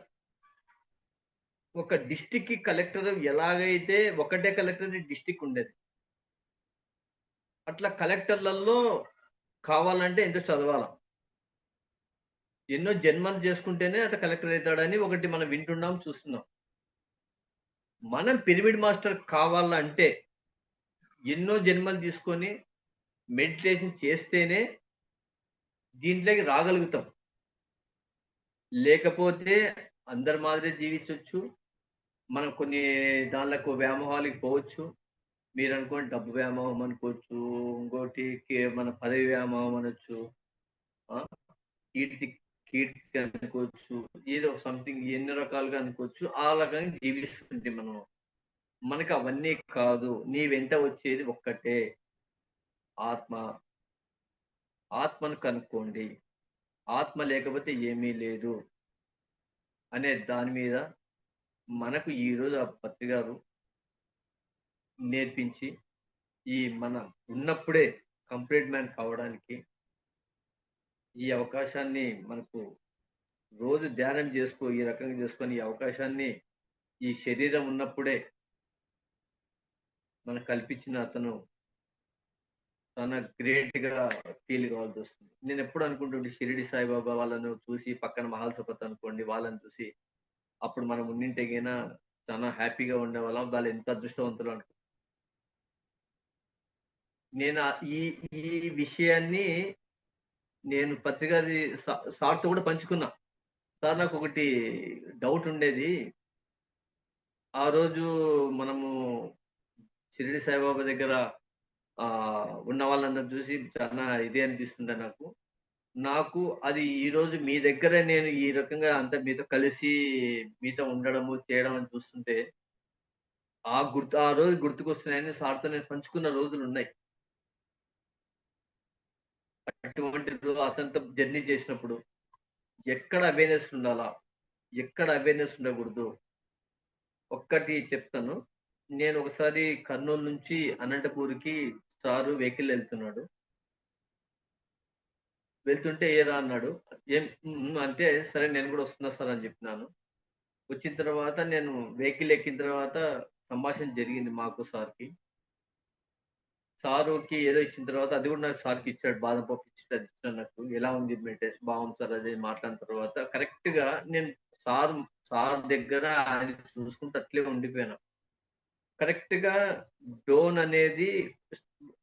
ఒక డిస్ట్రిక్ట్‌కి కలెక్టర్ ఎలాగైతే ఒకటే కలెక్టర్ డిస్ట్రిక్ట్ ఉండేది. అట్లా కలెక్టర్‌లలో కావాలంటే ఎంతో చదవాల. ఎన్నో జన్మలు చేసుకుంటేనే అట్లా కలెక్టర్ అయితాడని ఒకటి మనం వింటున్నాం, చూస్తున్నాం. మనం పిరమిడ్ మాస్టర్ కావాలంటే ఎన్నో జన్మలు తీసుకొని మెడిటేషన్ చేస్తేనే దీంట్లోకి రాగలుగుతాం. లేకపోతే అందరి మాదిరే జీవించొచ్చు. మనం కొన్ని దాంట్లకు వ్యామోహాలకి పోవచ్చు. మీరనుకోండి డబ్బు వ్యామోహం అనుకోవచ్చు. ఇంకోటి మన పదవి వ్యామోహం అనొచ్చు. ఆ! కీర్తి కీర్తి అనుకోవచ్చు. ఏదో సంథింగ్ ఎన్ని రకాలుగా అనుకోవచ్చు. ఆ రకంగా జీవిస్తుంటే మనం. మనకు అవన్నీ కాదు. నీ వెంట వచ్చేది ఒక్కటే ఆత్మ. ఆత్మను కనుక్కోండి. ఆత్మ లేకపోతే ఏమీ లేదు అనే దాని మీద మనకు ఈరోజు ఆ పత్రి గారు నేర్పించి, మన ఉన్నప్పుడే కంప్లీట్ మ్యాన్ కావడానికి ఈ అవకాశాన్ని మనకు రోజు ధ్యానం ఈ రకంగా చేసుకొని ఈ అవకాశాన్ని ఈ శరీరం ఉన్నప్పుడే మనకు కల్పించిన అతను చాలా గ్రేట్‌గా ఫీల్ కావాల్సొస్తుంది. నేనెప్పుడు అనుకుంటుంటే షిరిడి సాయిబాబా వాళ్ళను చూసి పక్కన మహల్సపత్ అనుకోండి వాళ్ళని చూసి అప్పుడు మనం ఉండింటే గిన చాలా హ్యాపీగా ఉండేవాళ్ళం. వాళ్ళు ఎంత అదృష్టవంతులో నేను ఈ ఈ విషయాన్ని నేను పత్రికారి సార్‌తో కూడా పంచుకున్నా. సార్ నాకొకటి డౌట్ ఉండేది. ఆ రోజు మనము షిరిడి సాయిబాబా దగ్గర ఉన్న వాళ్ళందరిని చూసి చాలా ఇది అనిపిస్తుండే నాకు. నాకు అది ఈరోజు మీ దగ్గర నేను ఈ రకంగా అంతా మీతో కలిసి మీతో ఉండడము, చేయడం అని చూస్తుంటే ఆ రోజు గుర్తుకొస్తున్నాయని సార్‌తో నేను పంచుకున్న రోజులున్నాయి. అటువంటి అతనితో జర్నీ చేసినప్పుడు ఎక్కడ అవేర్‌నెస్ ఉండాలా? ఎక్కడ అవేర్‌నెస్ ఉండకూడదు? ఒక్కటి చెప్తాను. నేను ఒకసారి కర్నూలు నుంచి అనంతపూర్‌కి సారు వెహికల్ ఎళ్తున్నాడు. వెళ్తుంటే ఏరా అన్నాడు. ఏం అంటే సరే నేను గూడా వస్తున్నా సార్ అని జెప్పినాను. వచ్చిన తర్వాత నేను వెహికల్ ఎక్కిన తర్వాత సంభాషణ జరిగింది మాకు సార్‌కి. సారుకి ఏదో ఇచ్చిన తర్వాత అది గూడా నాకు సార్‌కి ఇచ్చాడు. బాదం పప్పు ఇచ్చి అది ఇచ్చినాడు నాకు. ఎలా ఉంది మెడిటేషన్? బాగుంది సార్ అది మాట్లాడిన తర్వాత కరెక్ట్‌గా నేను సార్ సార్ దగ్గర ఆయన చూసుకుంటూ అట్లే ఉండిపోయాను. కరెక్ట్‌గా డోన్ అనేది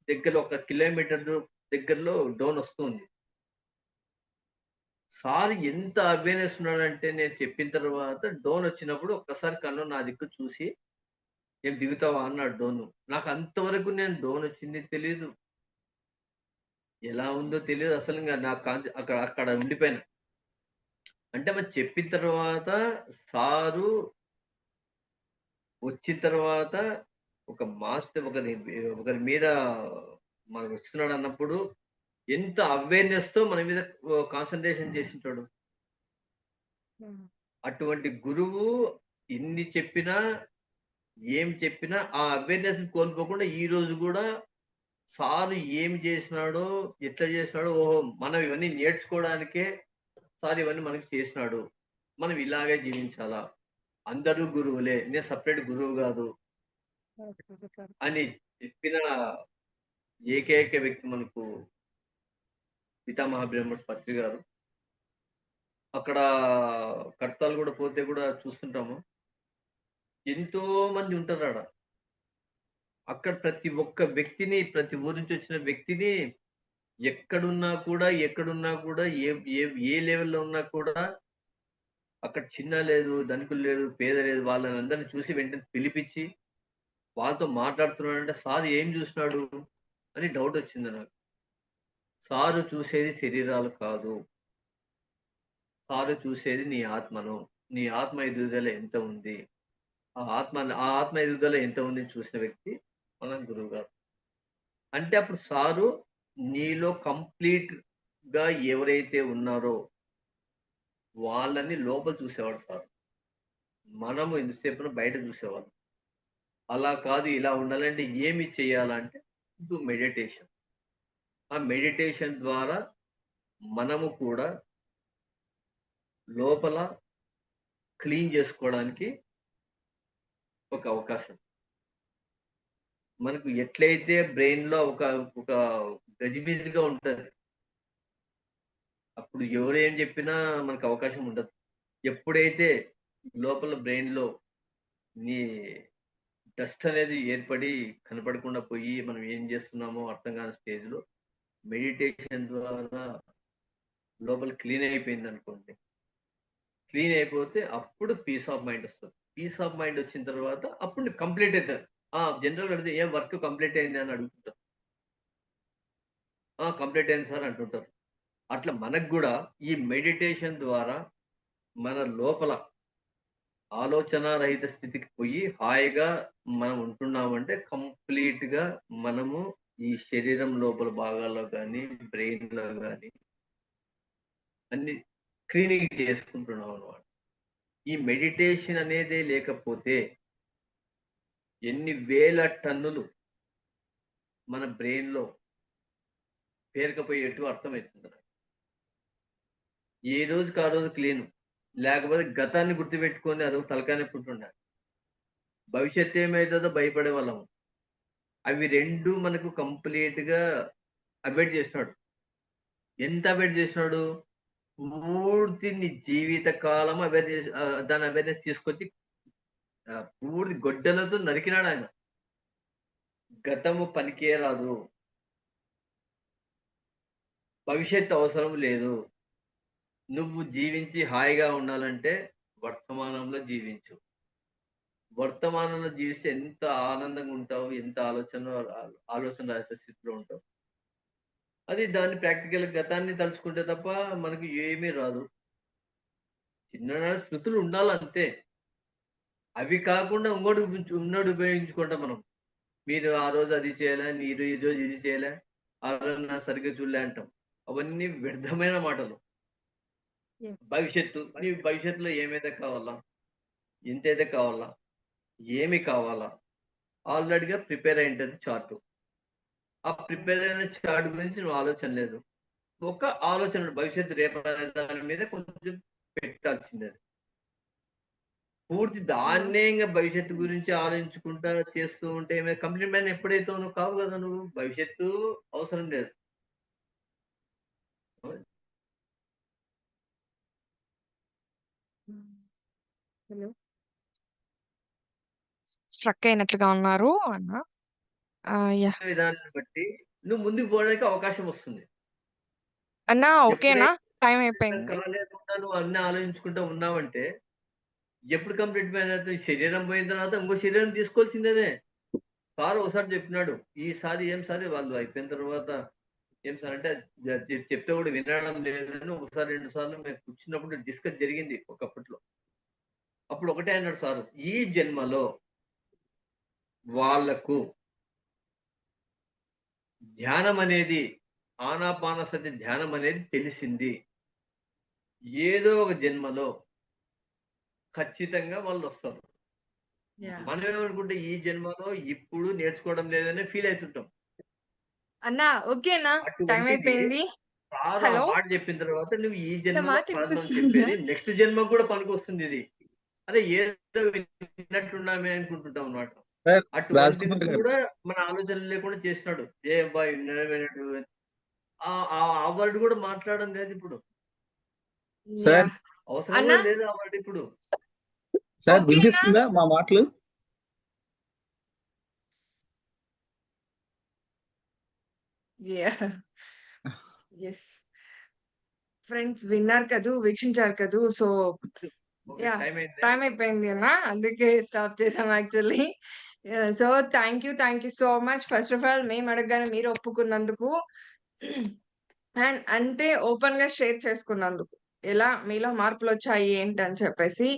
దగ్గర ఒక కిలోమీటర్ దగ్గరలో డోన్ వస్తుంది. సార్ ఎంత అవేర్‌నెస్ ఉన్నాడంటే నేను చెప్పిన తర్వాత డోన్ వచ్చినప్పుడు ఒక్కసారి కళ్ళు నా దిక్కు చూసి, "ఏం దిగుతావా?" అన్నాడు డోను. నాకు అంతవరకు నేను డోన్ వచ్చింది తెలీదు. ఎలా ఉందో తెలీదు. అసలింక నాకు అక్కడ అక్కడ ఉండిపోయాను. అంటే మరి చెప్పిన తర్వాత సారు వచ్చిన తర్వాత ఒక మాస్టర్ ఒకరి మీద మనకొస్తున్నాడన్నప్పుడు ఎంత అవేర్‌నెస్‌తో మన మీద కాన్సంట్రేషన్ చేసుంటాడు. హ్మ్. అటువంటి గురువు ఎన్ని చెప్పినా, ఏం చెప్పినా ఆ అవేర్‌నెస్‌ని కోల్పోకుండా ఈ రోజు గూడా సారు ఏమి జేసినాడో, ఎట్లా జేసినాడో ఓహో! మనం ఇవన్నీ నేర్చుకోవడానికే సార్ ఇవన్నీ మనకి చేసినాడు. మనం ఇలాగే జీవించాలా? అందరూ గురువులే. నేను సెపరేట్ గురువు గాదు ఓకే. సూపర్. అని చెప్పిన ఏకైక వ్యక్తి మనకు పితామహ బ్రహ్మర్షి పత్రి గారు. అక్కడ కడతాలు గూడా పోతే గూడా చూస్తుంటాము. ఎంతో మంది ఉంటారాడ. అక్కడ ప్రతి ఒక్క వ్యక్తిని, ప్రతి ఊరు నుంచి వచ్చిన వ్యక్తిని ఎక్కడున్నా కూడా ఏ ఏ ఏ లెవెల్‌లో ఉన్నా కూడా అక్కడ చిన్న లేదు, ధనికులు లేదు, పేద లేదు వాళ్ళనందరిని చూసి వెంటనే పిలిపిచ్చి వాళ్ళతో మాట్లాడుతున్నాడంటే సార్ ఏం జూసినాడు అని డౌటొచ్చింది నాకు. సారు చూసేది శరీరాలు కాదు. సారు చూసేది నీ ఆత్మను. నీ ఆత్మ ఎదుగుదల ఎంత ఉంది? ఆ ఆత్మ ఎదుగుదల ఎంత ఉంది చూసిన వ్యక్తి మన గురువుగారు. అంటే అప్పుడు సారు నీలో కంప్లీట్‌గా ఎవరైతే ఉన్నారో వాళ్ళని లోపల చూసేవాడు సారు. మనము ఎంతసేపున బయట చూసేవాళ్ళం. అలా కాదు ఇలా ఉండాలంటే ఏమి చేయాలంటే డూ మెడిటేషన్. ఆ మెడిటేషన్ ద్వారా మనము కూడా లోపల క్లీన్ జేసుకోవడానికి ఒక అవకాశం. మనకు ఎట్లయితే బ్రెయిన్‌లో ఒక గజిబిజిగా ఉంటది. అప్పుడు ఎవరు ఏం జెప్పినా మనకు అవకాశం ఉండదు. ఎప్పుడైతే లోపల బ్రెయిన్‌లో నీ డస్ట్ అనేది ఏర్పడి కనపడకుండా పోయి మనం ఏం చేస్తున్నామో అర్థం కాని స్టేజ్‌లో మెడిటేషన్ ద్వారా లోపల క్లీన్ అయిపోయిందనుకోండి. క్లీన్ అయిపోతే అప్పుడు పీస్ ఆఫ్ మైండ్ వస్తది. పీస్ ఆఫ్ మైండ్ వచ్చిన తర్వాత అప్పుడు కంప్లీట్ అయితది. జనరల్‌గా అడిగితే "ఏం వర్క్ కంప్లీట్ అయిందా?" అని అడుగుతుంటారు. కంప్లీట్ అయింది సార్ అంటుంటారు. అట్లా మనకు గూడా ఈ మెడిటేషన్ ద్వారా మన లోపల ఆలోచన రహిత స్థితికి పోయి హాయిగా మనం ఉంటున్నామంటే కంప్లీట్‌గా మనము ఈ శరీరం లోపల భాగాల్లో గాని, బ్రెయిన్‌లో గాని అన్ని క్లీనింగ్ చేసుకుంటున్నాం అన్నమాట. ఈ మెడిటేషన్ అనేదే లేకపోతే ఎన్ని వేల టన్నులు మన బ్రెయిన్‌లో పేరుకుపోయేటివో అర్థమైతుంది నాకు. ఏ రోజుకి ఆ రోజు క్లీను. లేకపోతే గతాన్ని గుర్తుపెట్టుకొని అదొక తలకాయ నొప్పి ఉంటుండే. భవిష్యత్తు ఏమైతదో భయపడేవాళ్ళం. అవి 2 మనకు కంప్లీట్‌గా అవాయిడ్ చేసినాడు. ఎంత అవాయిడ్ చేసినాడు? పూర్తి నీ జీవిత కాలం దాని అవేర్‌నెస్ తీసుకొచ్చి పూర్తి గొడ్డలతో నరికినాడాయన. గతము పనికే రాదు. భవిష్యత్తు అవసరం లేదు. నువ్వు జీవించి హాయిగా ఉండాలంటే వర్తమానంలో జీవించు. వర్తమానంలో జీవిస్తే ఎంత ఆనందంగా ఉంటావు, ఎంత ఆలోచన రహిత స్థితిలో ఉంటావు. అది దాన్ని ప్రాక్టికల్‌గా గతాన్ని తలుచుకుంటే తప్ప మనకు ఏమీ రాదు. చిన్ననాటి స్మృతులు ఉండాలంతే. అవి కాకుండా ఉన్నోటి ఉపయోగించుకుంటాం మనం. మీరు ఆ రోజు అది చేయలే, మీరు ఈరోజు ఇది చేయలే, ఆ రోజు సరిగ్గా చూడలే అంటాం. అవన్నీ వ్యర్థమైన మాటలు. యాహ్! నీ భవిష్యత్తులో ఏమైతే కావాలా? ఎంతైతే కావాలా? ఏమి కావాలా? ఆల్రెడీగా ప్రిపేర్ అయ్యుంటది చార్టు. ఆ యాహ్! ప్రిపేర్ అయిన చార్ట్ గురించి నువ్వు ఆలోచన లేదు. ఒక ఆలోచన భవిష్యత్తు రేపనే దాని మీద కొంచెం పెట్టాల్సిందే. పూర్తి యాహ్! దాన్నే ఇంగ భవిష్యత్తు గురించి ఆలోచించుకుంటా చేస్తూ ఉంటే కంప్లీట్ మ్యాన్ ఎప్పుడైతావు నువ్వు కావు గదా నువ్వు. భవిష్యత్తు అవసరం లేదు. హ్మ్. హలో! స్ట్రక్ అయినట్లుగా ఉన్నారు అన్న. యాహ్! విధానాన్ని బట్టి నువ్వు ముందుకు పోవడానికి అవకాశం వస్తుంది. అన్నా ఓకేనా? ఎప్పుడైతే టైం అయిపోయింది. కల లేకుండా నువ్వు అన్నీ ఆలోచించుకుంటూ ఉన్నావంటే, ఎప్పుడు కంప్లీట్ మ్యాన్ అవుతావు? ఈ శరీరం పోయిన తర్వాత ఇంకో శరీరం తీసుకోవాల్సిందేనే. సార్ ఒకసారి చెప్పినాడు. ఈసారి ఏం సార్ వాళ్ళు అయిపోయిన తర్వాత ఏం సార్ అంటే చెప్తే కూడా వినడం లేదని ఒకసారి 2 సార్లు మేము కూర్చున్నప్పుడు డిస్కస్ జరిగింది ఒకప్పట్లో. అప్పుడు ఒకటే అన్నాడు సారు. ఈ జన్మలో వాళ్ళకు ధ్యానం అనేది ఆనాపానసతి ధ్యానం అనేది తెలిసింది. ఏదో ఒక జన్మలో ఖచ్చితంగా వాళ్ళొస్తారు. యాహ్! మనం ఏమనుకుంటే ఈ జన్మలో ఇప్పుడు నేర్చుకోవడం లేదని ఫీల్ అయితుంటాం. అన్నా ఓకేనా? టైం అటువంటిది అయిపోయింది. సారు ఆ హలో! మాట చెప్పిన తర్వాత నువ్వు ఈ నా జన్మలో మాట కారణం వినిపిస్తుందా? చెప్పేది నెక్స్ట్ జన్మకు కూడా పనికొస్తుందిది. అదే ఏదో విన్నట్టున్నామే అనుకుంటుంటాం అన్నమాట. సార్ అటువంటిది రాజ్‌కుమార్ గారు. కూడా మన ఆలోచనలు లేకుండా చేసినాడు. ఏబ్బా! విన్నట్టు ఆ వర్డ్ కూడా మాట్లాడడం లేదిప్పుడు. Sir, yeah! అవసరం అన్నా కూడా లేదు ఆ వర్డ్ ఇప్పుడు. సార్ ఓకేనా? వినిపిస్తుందా మా మాటలు? యాహ్! యెస్. ఫ్రెండ్స్ విన్నారు కదూ! వీక్షించారు కదూ! So okay. యాహ్! టైమ్ అయిందా? టైమ్ అయిపోయింది అన్న. అందుకే స్టాప్ చేసాం actually. So thank you so much. First of all మేము అడగగానే మీరు ఒప్పుకున్నందుకు. అండ్ అంతే ఓపెన్‌గా షేర్ చేసుకున్నందుకు. ఎలా మీలో మార్పులొచ్చాయి ఏంటని చెప్పేసి.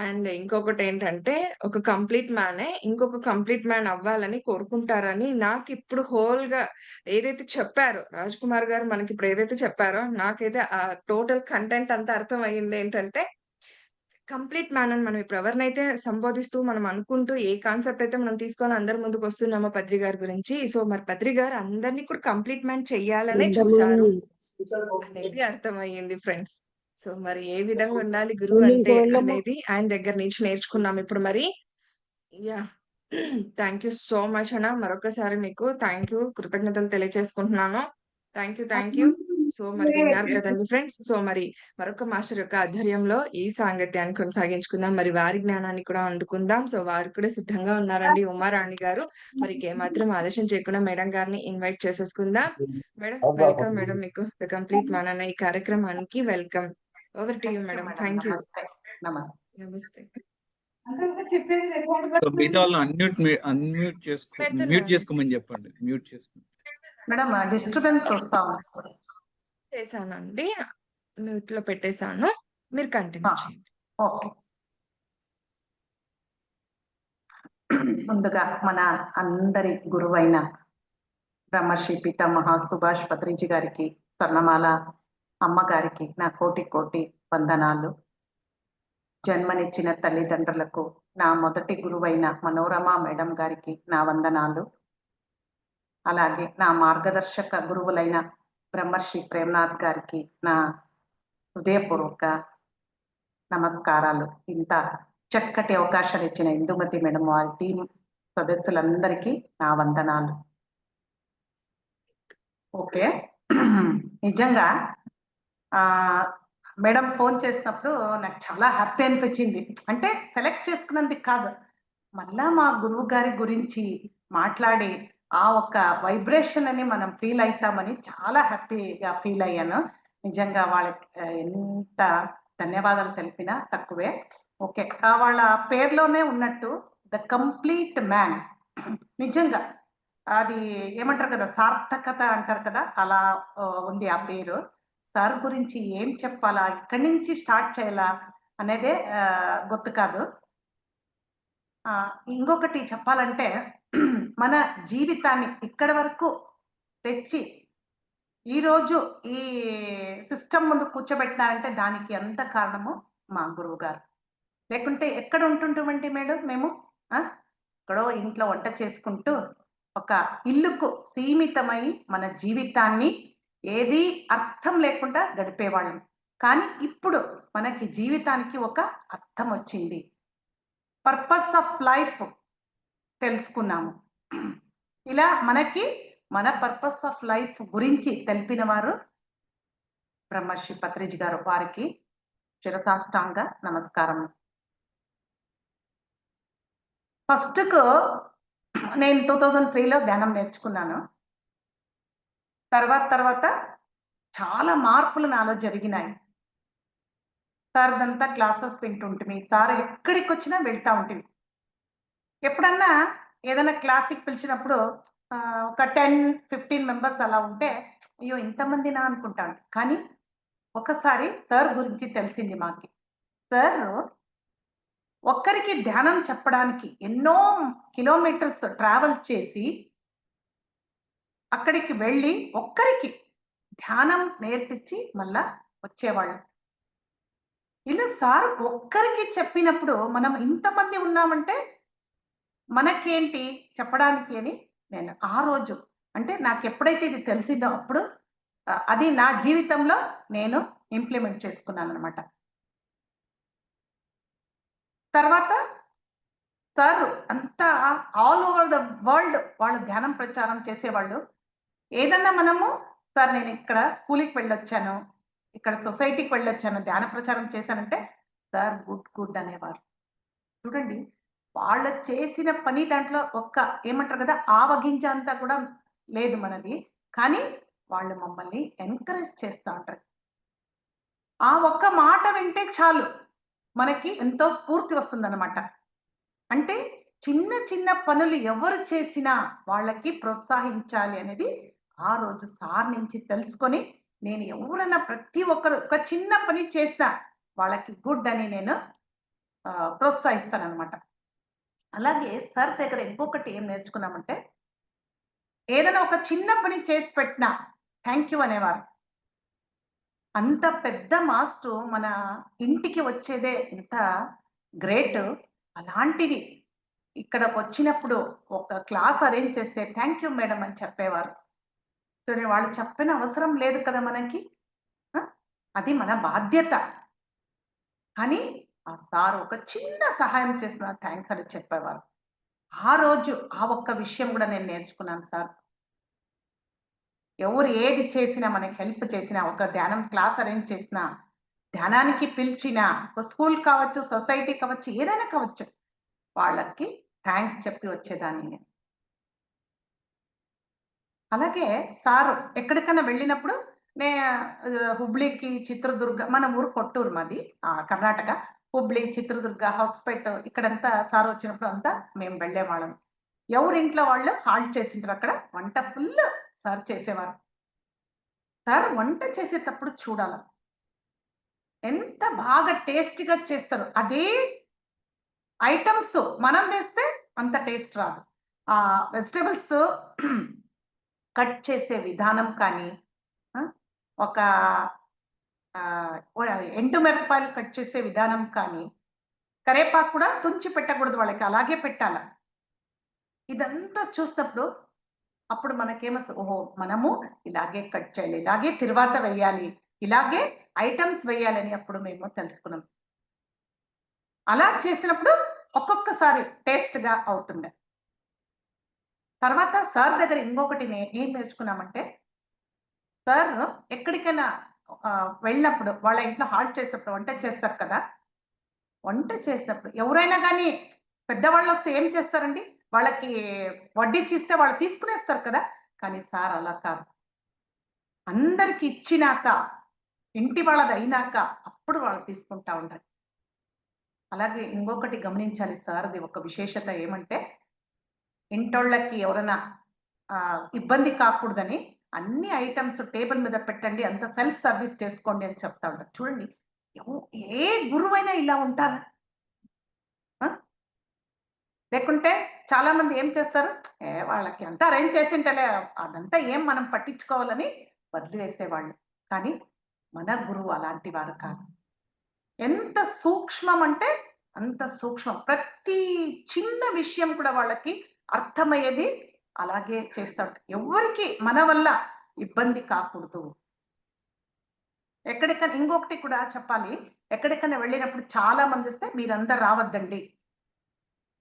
అండ్ ఇంకొకటేంటంటే ఒక కంప్లీట్ మ్యానే ఇంకొక కంప్లీట్ మ్యాన్ అవ్వాలని కోరుకుంటారని నాకిప్పుడు హోల్‌గా ఏదైతే చెప్పారో రాజ్‌కుమార్ గారు మనకిప్పుడు ఏదైతే చెప్పారో నాకైతే ఆ టోటల్ కంటెంట్ అంతా అర్థమయ్యిందేంటంటే కంప్లీట్ మ్యాన్ అని మనం ఇప్పుడు ఎవరినైతే సంబోధిస్తూ మనం అనుకుంటూ ఏ కాన్సెప్ట్ అయితే మనం తీసుకొని అందరి ముందుకొస్తున్నామో పత్రి గారి గురించి. సో మరి పత్రి గారు అందరిని కూడా కంప్లీట్ మ్యాన్ చెయ్యాలనే చూసారు అనేది అర్థమయ్యింది ఫ్రెండ్స్. సో మరి ఏ విధంగా ఉండాలి గురువు అంటే అనేది ఆయన దగ్గర నుంచి నేర్చుకున్నాం ఇప్పుడు మరి. Yeah! Thank you so much అన్న. మరొక్కసారి మీకు థాంక్ యూ. కృతజ్ఞతలు తెలియచేసుకుంటున్నాను. Thank you. సో మరి విన్నారు కదండి ఫ్రెండ్స్. సో మరి మరొక మాస్టర్ యొక్క ఆధ్వర్యంలో ఈ సాంగత్యాన్ని కొనసాగించుకుందాం. మరి వారి జ్ఞానాన్ని కూడా అందుకుందాం. సో వారు కూడా సిద్ధంగా ఉన్నారండి ఉమారాణి గారు. మరి ఏమాత్రం ఆలస్యం చేయకుండా మేడం గారిని ఇన్వైట్ చేసేసుకుందాం. మేడం వెల్కమ్ మేడం, మీకు ద కంప్లీట్ మ్యాన్ అన్న ఈ కార్యక్రమానికి welcome. Over to you madam. Thank you. నమస్తే. సో మిగతా వాళ్ళని అన్మ్యూట్ పెడుతున్నాను. మ్యూట్ చేసుకోమని చెప్పండి. మ్యూట్ చేసుకోండి. మేడం డిస్టర్బెన్స్ వస్తా ఉంది. చేశానండి, మ్యూట్ లో పెట్టేశాను. మీరు కంటిన్యూ చేయండి. ఓకే. ముందుగా మన అందరి గురువైన బ్రహ్మర్షి పితామహ సుభాష్ పత్రిజీ గారికి, స్వర్ణమాల అమ్మగారికి నా కోటి కోటి వందనాలు. జన్మనిచ్చిన తల్లిదండ్రులకు, నా మొదటి గురువైన మనోరమ మేడం గారికి నా వందనాలు. అలాగే నా మార్గదర్శక గురువులైన బ్రహ్మర్షి ప్రేమనాథ్ గారికి నా హృదయపూర్వక నమస్కారాలు. ఇంత చక్కటి అవకాశాలు ఇచ్చిన ఇందుమతి మేడం వారి టీం సదస్సులందరికీ నా వందనాలు. ఓకే, నిజంగా మేడం ఫోన్ చేసినప్పుడు నాకు చాలా హ్యాపీ అనిపించింది. అంటే సెలెక్ట్ చేసుకున్నందుకు కాదు, మళ్ళా మా గురువు గారి గురించి మాట్లాడి ఆ ఒక్క వైబ్రేషన్ అని మనం ఫీల్ అవుతామని చాలా హ్యాపీగా ఫీల్ అయ్యాను. నిజంగా వాళ్ళకి ఎంత ధన్యవాదాలు తెలిపినా తక్కువే. ఓకే, వాళ్ళ పేర్లోనే ఉన్నట్టు ద కంప్లీట్ మ్యాన్. నిజంగా అది ఏమంటారు కదా, సార్థకత అంటారు కదా, అలా ఉంది ఆ పేరు. సార్ గురించి ఏం చెప్పాలా, ఇక్కడి నుంచి స్టార్ట్ చేయాలా అనేదే గుర్తు కాదు. ఇంకొకటి చెప్పాలంటే, మన జీవితాన్ని ఇక్కడి వరకు తెచ్చి ఈరోజు ఈ సిస్టమ్ ముందు కూర్చోబెట్టినారంటే దానికి అంత కారణము మా గురువు గారు. లేకుంటే ఎక్కడ ఉంటుంటామండి మేడం మేము? ఎక్కడో ఇంట్లో వంట చేసుకుంటూ ఒక ఇల్లుకు సీమితమై మన జీవితాన్ని ఏది అర్థం లేకుండా గడిపేవాళ్ళం. కానీ ఇప్పుడు మనకి జీవితానికి ఒక అర్థం వచ్చింది, పర్పస్ ఆఫ్ లైఫ్ తెలుసుకున్నాము. ఇలా మనకి మన పర్పస్ ఆఫ్ లైఫ్ గురించి తెలిపిన వారు బ్రహ్మర్షి పత్రిజీ గారు. వారికి శిరసాష్టాంగ నమస్కారం. ఫస్ట్కు నేను 2003లో ధ్యానం నేర్చుకున్నాను. తర్వాత చాలా మార్పులు నాలో జరిగినాయి. సార్దంతా క్లాసెస్ వింటుంటిమి. సార్ ఎక్కడికి వచ్చినా వెళ్తా ఉంటుంది. ఎప్పుడన్నా ఏదైనా క్లాసిక్ పిలిచినప్పుడు ఒక 10-15 మెంబర్స్ అలా ఉంటే అయ్యో ఇంతమందినా అనుకుంటాను. కానీ ఒకసారి సార్ గురించి తెలిసింది మాకి. సార్ ఒక్కరికి ధ్యానం చెప్పడానికి ఎన్నో కిలోమీటర్స్ ట్రావెల్ చేసి అక్కడికి వెళ్ళి ఒక్కరికి ధ్యానం నేర్పించి మళ్ళా వచ్చేవాళ్ళు. ఇలా సార్ ఒక్కరికి చెప్పినప్పుడు మనం ఇంతమంది ఉన్నామంటే మనకేంటి చెప్పడానికి అని నేను ఆ రోజు, అంటే నాకు ఎప్పుడైతే ఇది తెలిసిందో అప్పుడు అది నా జీవితంలో నేను ఇంప్లిమెంట్ చేసుకున్నాను అనమాట. తర్వాత సార్ అంతా ఆల్ ఓవర్ ద వరల్డ్ వాళ్ళు ధ్యానం ప్రచారం చేసేవాళ్ళు. ఏదన్నా మనము సార్ నేను ఇక్కడ స్కూల్కి వెళ్ళొచ్చాను, ఇక్కడ సొసైటీకి వెళ్ళొచ్చాను, ధ్యాన ప్రచారం చేశానంటే సార్ గుడ్ అనేవారు. చూడండి, వాళ్ళు చేసిన పని దాంట్లో ఒక్క ఏమంటారు కదా, ఆవగింజ అంతా కూడా లేదు మనది. కానీ వాళ్ళు మమ్మల్ని ఎంకరేజ్ చేస్తూ ఉంటారు. ఆ ఒక్క మాట వింటే చాలు మనకి ఎంతో స్ఫూర్తి వస్తుందన్నమాట. అంటే చిన్న చిన్న పనులు ఎవరు చేసినా వాళ్ళకి ప్రోత్సహించాలి అనేది ఆ రోజు సార్ నుంచి తెలుసుకొని, నేను ఎవరైనా ప్రతి ఒక్కరు ఒక చిన్న పని చేసినా వాళ్ళకి గుడ్ అని నేను ప్రోత్సహిస్తానన్నమాట. అలాగే సార్ దగ్గర ఇంకొకటి ఏం నేర్చుకున్నామంటే, ఏదైనా ఒక చిన్న పని చేసి పెట్టినా థ్యాంక్ యూ అనేవారు. అంత పెద్ద మాస్టర్ మన ఇంటికి వచ్చేదే ఎంత గ్రేట్. అలాంటిది ఇక్కడకు వచ్చినప్పుడు ఒక క్లాస్ అరేంజ్ చేస్తే థ్యాంక్ యూ మేడం అని చెప్పేవారు. వాళ్ళు చెప్పిన అవసరం లేదు కదా మనకి, అది మన బాధ్యత. కానీ ఆ సార్ ఒక చిన్న సహాయం చేసిన థ్యాంక్స్ అని చెప్పేవారు. ఆ రోజు ఆ ఒక్క విషయం కూడా నేను నేర్చుకున్నాను సార్. ఎవరు ఏది చేసినా, మనకి హెల్ప్ చేసినా, ఒక ధ్యానం క్లాస్ అరేంజ్ చేసినా, ధ్యానానికి పిలిచినా, ఒక స్కూల్ కావచ్చు, సొసైటీ కావచ్చు, ఏదైనా కావచ్చు, వాళ్ళకి థ్యాంక్స్ చెప్పి వచ్చేదాన్ని నేను. అలాగే సారు ఎక్కడికైనా వెళ్ళినప్పుడు నే హుబ్లీకి, చిత్రదుర్గ, మన ఊరు కొట్టూరు మాది కర్ణాటక. హుబ్లీ, చిత్రదుర్గ, హౌస్పేట్ ఇక్కడంతా సార్ వచ్చినప్పుడు అంతా మేము వెళ్ళేవాళ్ళం. ఎవరింట్లో వాళ్ళు హాల్ట్ చేసింటారు అక్కడ. వంట ఫుల్ సార్ చేసేవారు. సార్ వంట చేసేటప్పుడు చూడాల ఎంత బాగా టేస్టీగా చేస్తారు. అదే ఐటమ్స్ మనం వేస్తే అంత టేస్ట్ రాదు. ఆ వెజిటబుల్స్ కట్ చేసే విధానం కానీ, ఒక ఎండు మిరపకాయలు కట్ చేసే విధానం కానీ, కరేపాకు కూడా తుంచి పెట్టకూడదు, వాళ్ళకి అలాగే పెట్టాల. ఇదంతా చూసినప్పుడు అప్పుడు మనకేమొస్తుంది, ఓహో మనము ఇలాగే కట్ చేయాలి, ఇలాగే తిరువాత వేయాలి, ఇలాగే ఐటమ్స్ వేయాలని అప్పుడు మేము తెలుసుకున్నాం. అలా చేసినప్పుడు ఒక్కొక్కసారి టేస్ట్గా అవుతుండే. తర్వాత సార్ దగ్గర ఇంకొకటి ఏం నేర్చుకున్నామంటే, సార్ ఎక్కడికైనా వెళ్ళినప్పుడు వాళ్ళ ఇంట్లో హాల్ట్ చేసినప్పుడు వంట చేస్తారు కదా. వంట చేసినప్పుడు ఎవరైనా కానీ పెద్దవాళ్ళు వస్తే ఏం చేస్తారండి, వాళ్ళకి వడ్డించిస్తే వాళ్ళు తీసుకునేస్తారు కదా. కానీ సార్ అలా కాదు, అందరికి ఇచ్చినాక, ఇంటి వాళ్ళది అయినాక అప్పుడు వాళ్ళు తీసుకుంటా ఉంటారు. అలాగే ఇంకొకటి గమనించాలి సార్ది ఒక విశేషత ఏమంటే, ఇంటోళ్ళకి ఎవరైనా ఇబ్బంది కాకూడదని అన్ని ఐటమ్స్ టేబుల్ మీద పెట్టండి, అంత సెల్ఫ్ సర్వీస్ చేసుకోండి అని చెప్తా ఉంటారు. చూడండి, ఏ గురువైనా ఇలా ఉంటారా? లేకుంటే చాలా మంది ఏం చేస్తారు, వాళ్ళకి అంతా అరేంజ్ చేసింటలే, అదంతా ఏం మనం పట్టించుకోవాలని వదిలివేసేవాళ్ళు. కానీ మన గురువు అలాంటి వారు కాదు. ఎంత సూక్ష్మం అంటే అంత సూక్ష్మం. ప్రతి చిన్న విషయం కూడా వాళ్ళకి అర్థమయ్యేది అలాగే చేస్తాడు. ఎవరికి మన వల్ల ఇబ్బంది కాకూడదు. ఎక్కడికైనా ఇంకొకటి కూడా చెప్పాలి, ఎక్కడికైనా వెళ్ళినప్పుడు చాలా మంది వస్తే మీరందరూ రావద్దండి,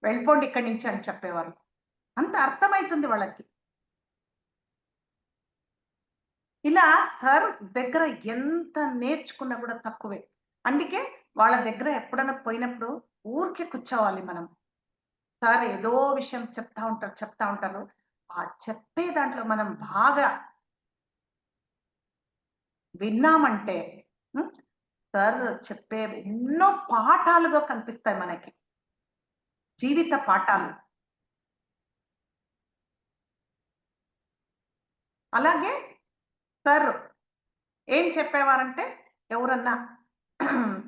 వెళ్ళిపోండి ఇక్కడి నుంచి అని చెప్పేవారు. అంత అర్థమవుతుంది వాళ్ళకి. ఇలా సార్ దగ్గర ఎంత నేర్చుకున్నా కూడా తక్కువే. అందుకే వాళ్ళ దగ్గర ఎప్పుడైనా పోయినప్పుడు ఊరికే కూర్చోవాలి మనం. సార్ ఏదో విషయం చెప్తా ఉంటారు. ఆ చెప్పే దాంట్లో మనం బాగా విన్నామంటే సార్ చెప్పే ఎన్నో పాఠాలుగా కనిపిస్తాయి మనకి, జీవిత పాఠాలు. అలాగే సార్ ఏం చెప్పేవారంటే, ఎవరన్నా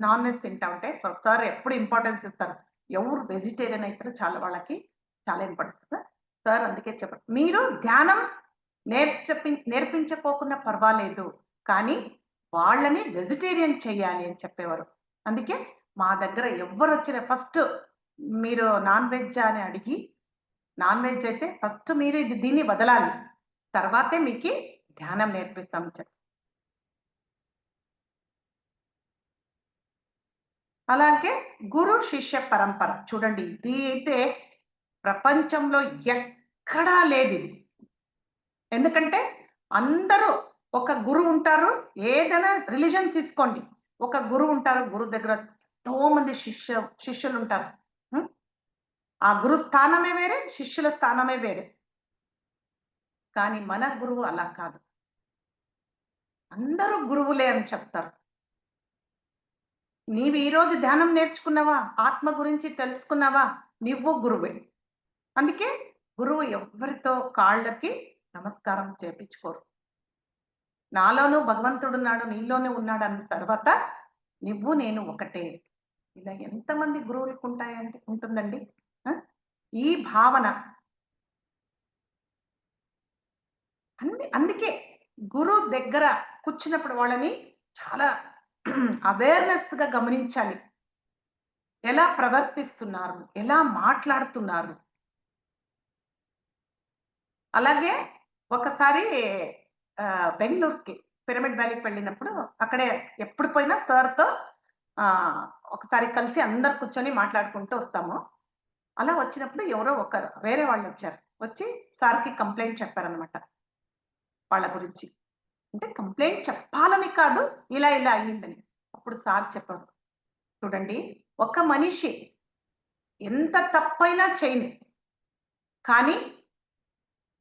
నాన్ వెజ్ తింటా ఉంటే సార్ ఎప్పుడు ఇంపార్టెన్స్ ఇస్తారు. ఎవరు వెజిటేరియన్ అయితే చాలా వాళ్ళకి చాలా ఇంపార్టెన్స్. సార్ అందుకే చెప్పారు, మీరు ధ్యానం నేర్పించకోకుండా పర్వాలేదు, కానీ వాళ్ళని వెజిటేరియన్ చెయ్యాలి అని చెప్పేవారు. అందుకే మా దగ్గర ఎవ్వరు వచ్చిన ఫస్ట్ మీరు నాన్ వెజ్ అని అడిగి, నాన్ వెజ్ అయితే ఫస్ట్ మీరు దీన్ని వదలాలి, తర్వాతే మీకు ధ్యానం నేర్పిస్తామని చెప్పి. అలాగే గురు శిష్య పరంపర చూడండి, ఇది అయితే ప్రపంచంలో ఎక్కడా లేదు ఇది. ఎందుకంటే అందరూ ఒక గురువు ఉంటారు. ఏదైనా రిలీజన్ తీసుకోండి, ఒక గురువు ఉంటారు, గురువు దగ్గర ఎంతో మంది శిష్యులు ఉంటారు. ఆ గురు స్థానమే వేరే, శిష్యుల స్థానమే వేరే. కానీ మన గురువు అలా కాదు, అందరూ గురువులే అని చెప్తారు. నీవు ఈరోజు ధ్యానం నేర్చుకున్నావా, ఆత్మ గురించి తెలుసుకున్నావా, నువ్వు గురువే. అందుకే గురువు ఎవరితో కాళ్ళకి నమస్కారం చేపించుకోరు. నాలోనూ భగవంతుడున్నాడు, నీలోనే ఉన్నాడు అన్న తర్వాత నువ్వు నేను ఒకటే. ఇలా ఎంతమంది గురువులకు ఉంటుందండి ఈ భావన. అందుకే గురువు దగ్గర కూర్చున్నప్పుడు వాళ్ళని చాలా అవేర్నెస్ గా గమనించాలి. ఎలా ప్రవర్తిస్తున్నారు, ఎలా మాట్లాడుతున్నారు. అలాగే ఒకసారి బెంగళూరుకి పిరమిడ్ వ్యాలీకి వెళ్ళినప్పుడు అక్కడే ఎప్పుడు పోయినా సార్తో ఒకసారి కలిసి అందరు కూర్చొని మాట్లాడుకుంటూ వస్తాము. అలా వచ్చినప్పుడు ఎవరో వేరే వాళ్ళు వచ్చారు, వచ్చి సార్కి కంప్లైంట్ చెప్పారనమాట. వాళ్ళ గురించి. అంటే కంప్లైంట్ చెప్పాలని కాదు, ఇలా ఇలా అయ్యిందని. అప్పుడు సార్ చెప్పారు, చూడండి, ఒక మనిషి ఎంత తప్పైనా చేయని, కానీ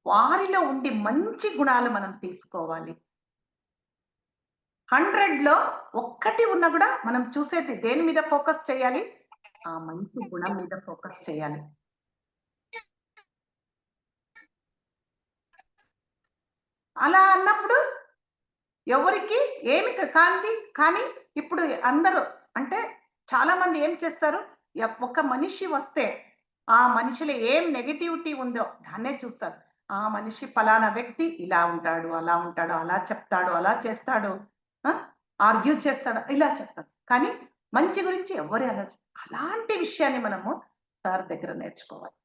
వారిలో ఉండి మంచి గుణాలు మనం తీసుకోవాలి. 100లో ఒక్కటి ఉన్నా కూడా మనం చూసేది దేని మీద ఫోకస్ చేయాలి? ఆ మంచి గుణం మీద ఫోకస్ చేయాలి. అలా అన్నప్పుడు ఎవరికి ఏమి కానీ ఇప్పుడు అందరూ అంటే చాలా మంది ఏం చేస్తారు, ఒక మనిషి వస్తే ఆ మనిషిలో ఏం నెగటివిటీ ఉందో దాన్నే చూస్తారు. ఆ మనిషి ఫలానా వ్యక్తి ఇలా ఉంటాడు, అలా ఉంటాడు, అలా చెప్తాడు, అలా చేస్తాడు, ఆర్గ్యూ చేస్తాడు, ఇలా చెప్తాడు. కానీ మంచి గురించి ఎవరు అలాంటి విషయాన్ని మనము సార్ దగ్గర నేర్చుకోవాలి.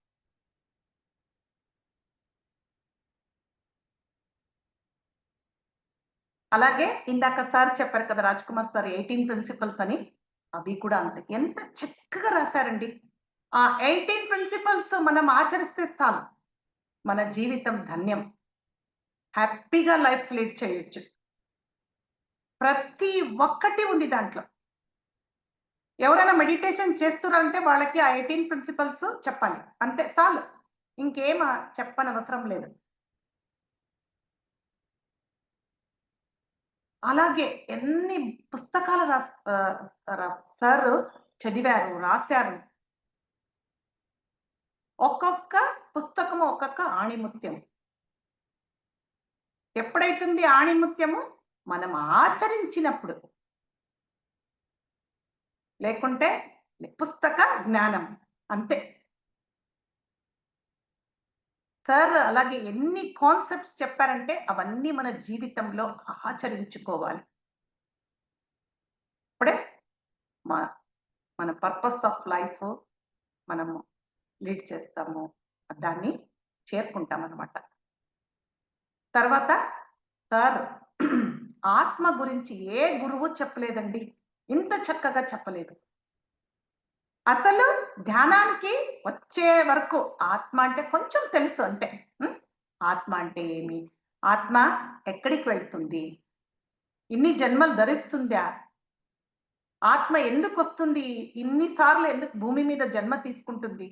అలాగే ఇందాక సార్ చెప్పారు కదా, రాజ్ కుమార్ సార్ 18 ప్రిన్సిపల్స్ అని, అవి కూడా అంతే ఎంత చక్కగా రాశారండి. ఆ 18 ప్రిన్సిపల్స్ మనం ఆచరిస్తే చాలు, మన జీవితం ధన్యం, హ్యాపీగా లైఫ్ లీడ్ చేయొచ్చు. ప్రతి ఒక్కటి ఉంది దాంట్లో. ఎవరైనా మెడిటేషన్ చేస్తున్నారంటే వాళ్ళకి ఆ 18 ప్రిన్సిపల్స్ చెప్పాలి, అంతే చాలు, ఇంకేం చెప్పనవసరం లేదు. అలాగే ఎన్ని పుస్తకాలు సార్ చదివారు, రాశారు. ఒక్కొక్క పుస్తకము ఒక్కొక్క ఆణిముత్యం. ఎప్పుడైతుంది ఆణిముత్యము? మనం ఆచరించినప్పుడు. లేకుంటే పుస్తక జ్ఞానం అంతే. సార్ అలాగే ఎన్ని కాన్సెప్ట్స్ చెప్పారంటే అవన్నీ మన జీవితంలో ఆచరించుకోవాలి. అప్పుడే మన పర్పస్ ఆఫ్ లైఫ్ మనము లీడ్ చేస్తాము, దాన్ని చేరుకుంటాం అన్నమాట. తర్వాత సార్ ఆత్మ గురించి ఏ గురువు చెప్పలేదండి, ఇంత చక్కగా చెప్పలేదు. అసలు ధ్యానానికి వచ్చే వరకు ఆత్మ అంటే కొంచెం తెలుసు అంటే, ఆత్మ అంటే ఏమి, ఆత్మ ఎక్కడికి వెళ్తుంది, ఇన్ని జన్మలు ధరిస్తుందా, ఆత్మ ఎందుకు వస్తుంది, ఇన్నిసార్లు ఎందుకు భూమి మీద జన్మ తీసుకుంటుంది,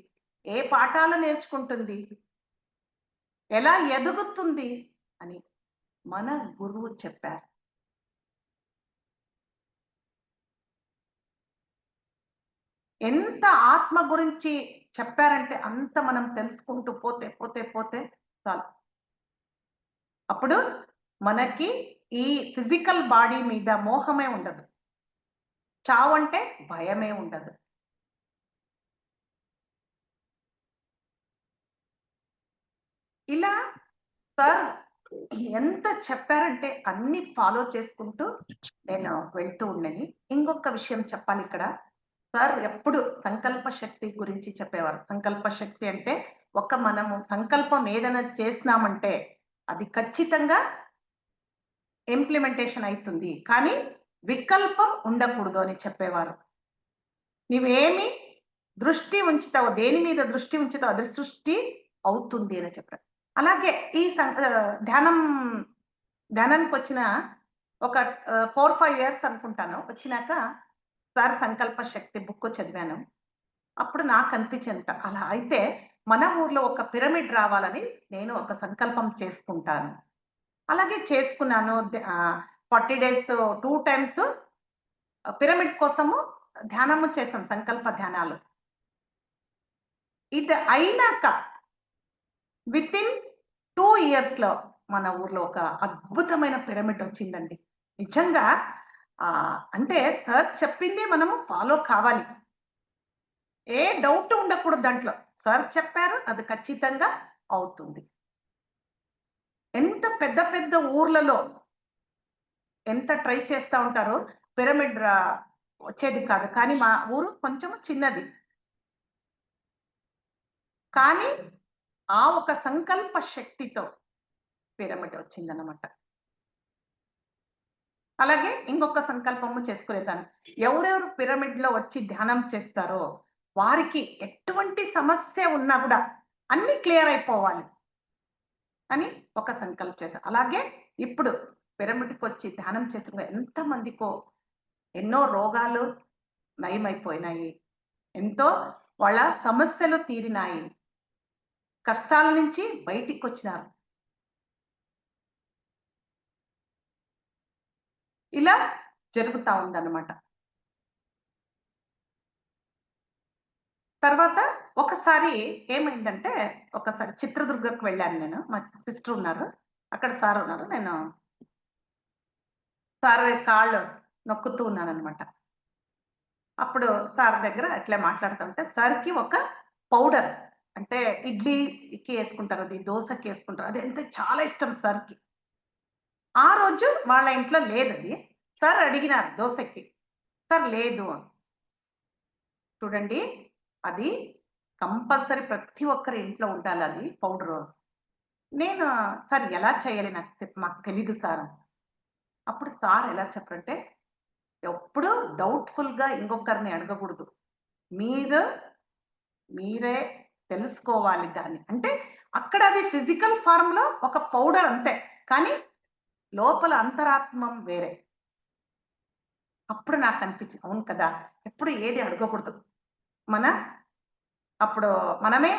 ఏ పాఠాలు నేర్చుకుంటుంది, ఎలా ఎదుగుతుంది అని మన గురువు చెప్పారు. ఎంత ఆత్మ గురించి చెప్పారంటే అంత మనం తెలుసుకుంటూ పోతే పోతే పోతే చాలు. అప్పుడు మనకి ఈ ఫిజికల్ బాడీ మీద మోహమే ఉండదు, చావు అంటే భయమే ఉండదు. ఇలా సార్ ఎంత చెప్పారంటే అన్ని ఫాలో చేసుకుంటూ నేను వెళ్తూ ఉండని. ఇంకొక విషయం చెప్పాలి ఇక్కడ, సార్ ఎప్పుడు సంకల్ప శక్తి గురించి చెప్పేవారు. సంకల్ప శక్తి అంటే మనము సంకల్పం ఏదైనా చేసినామంటే అది ఖచ్చితంగా ఇంప్లిమెంటేషన్ అవుతుంది, కానీ వికల్పం ఉండకూడదు అని చెప్పేవారు. నీవేమి దృష్టి ఉంచుతావు, దేని మీద దృష్టి ఉంచుతావు అది సృష్టి అవుతుంది అని చెప్పారు. అలాగే ఈ ధ్యానానికి వచ్చిన ఒక 4-5 years అనుకుంటాను వచ్చినాక సార్ సంకల్ప శక్తి బుక్ చదివాను. అప్పుడు నాకు అనిపించింది, అలా అయితే మన ఊర్లో ఒక పిరమిడ్ రావాలని నేను ఒక సంకల్పం చేసుకుంటాను. అలాగే చేసుకున్నాను. 40 days 2 times పిరమిడ్ కోసము ధ్యానము చేసాం, సంకల్ప ధ్యానాలు. ఇది అయినాక వితిన్ 2 years లో మన ఊర్లో ఒక అద్భుతమైన పిరమిడ్ వచ్చిందండి. నిజంగా అంటే సార్ చెప్పింది మనము ఫాలో కావాలి, ఏ డౌట్ ఉండకూడదు దాంట్లో. సార్ చెప్పారు, అది ఖచ్చితంగా అవుతుంది. ఎంత పెద్ద పెద్ద ఊర్లలో ఎంత ట్రై చేస్తూ ఉంటారో పిరమిడ్ వచ్చేది కాదు, కానీ మా ఊరు కొంచెం చిన్నది, కానీ ఆ ఒక సంకల్ప శక్తితో పిరమిడ్ వచ్చిందన్నమాట. అలాగే ఇంకొక సంకల్పము చేసుకునేదాన్ని, ఎవరెవరు పిరమిడ్ లో వచ్చి ధ్యానం చేస్తారో వారికి ఎటువంటి సమస్య ఉన్నా కూడా అన్ని క్లియర్ అయిపోవాలి. అని ఒక సంకల్పం చేశారు. అలాగే ఇప్పుడు పిరమిడ్కి వచ్చి ధ్యానం చేసిన ఎంతమందికో ఎన్నో రోగాలు నయమైపోయినాయి, ఎంతో వాళ్ళ సమస్యలు తీరినాయి, కష్టాల నుంచి బయటికి వచ్చినారు. ఇలా జరుగుతా ఉందన్నమాట. తర్వాత ఒకసారి ఏమైందంటే, ఒకసారి చిత్రదుర్గకు వెళ్ళాను నేను. మా సిస్టర్ ఉన్నారు, అక్కడ సార్ ఉన్నారు. నేను సార్ కాళ్ళు నొక్కుతూ ఉన్నానన్నమాట. అప్పుడు సార్ దగ్గర అట్లా మాట్లాడుతుంటే సార్కి ఒక పౌడర్, అంటే ఇడ్లీకి వేసుకుంటారు, అది దోశకి వేసుకుంటారు, అది అంటే చాలా ఇష్టం సార్కి. ఆ రోజు వాళ్ళ ఇంట్లో లేదు అది. సార్ అడిగినారు దోశకి, సార్ లేదు అని. చూడండి, అది కంపల్సరీ ప్రతి ఒక్కరి ఇంట్లో ఉండాలి అది పౌడరు. నేను సార్ ఎలా చేయాలి, మాకు తెలీదు సార్. అప్పుడు సార్ ఎలా చెప్పారంటే, ఎప్పుడు డౌట్ఫుల్గా ఇంకొకరిని అడగకూడదు, మీరే తెలుసుకోవాలి దాన్ని. అంటే అక్కడ అది ఫిజికల్ ఫార్మ్ లో ఒక పౌడర్ అంతే, కానీ లోపల అంతరాత్మం వేరే. అప్పుడు నాకు అనిపించింది, అవును కదా, ఎప్పుడు ఏది అడగకూడదు, అప్పుడు మనమే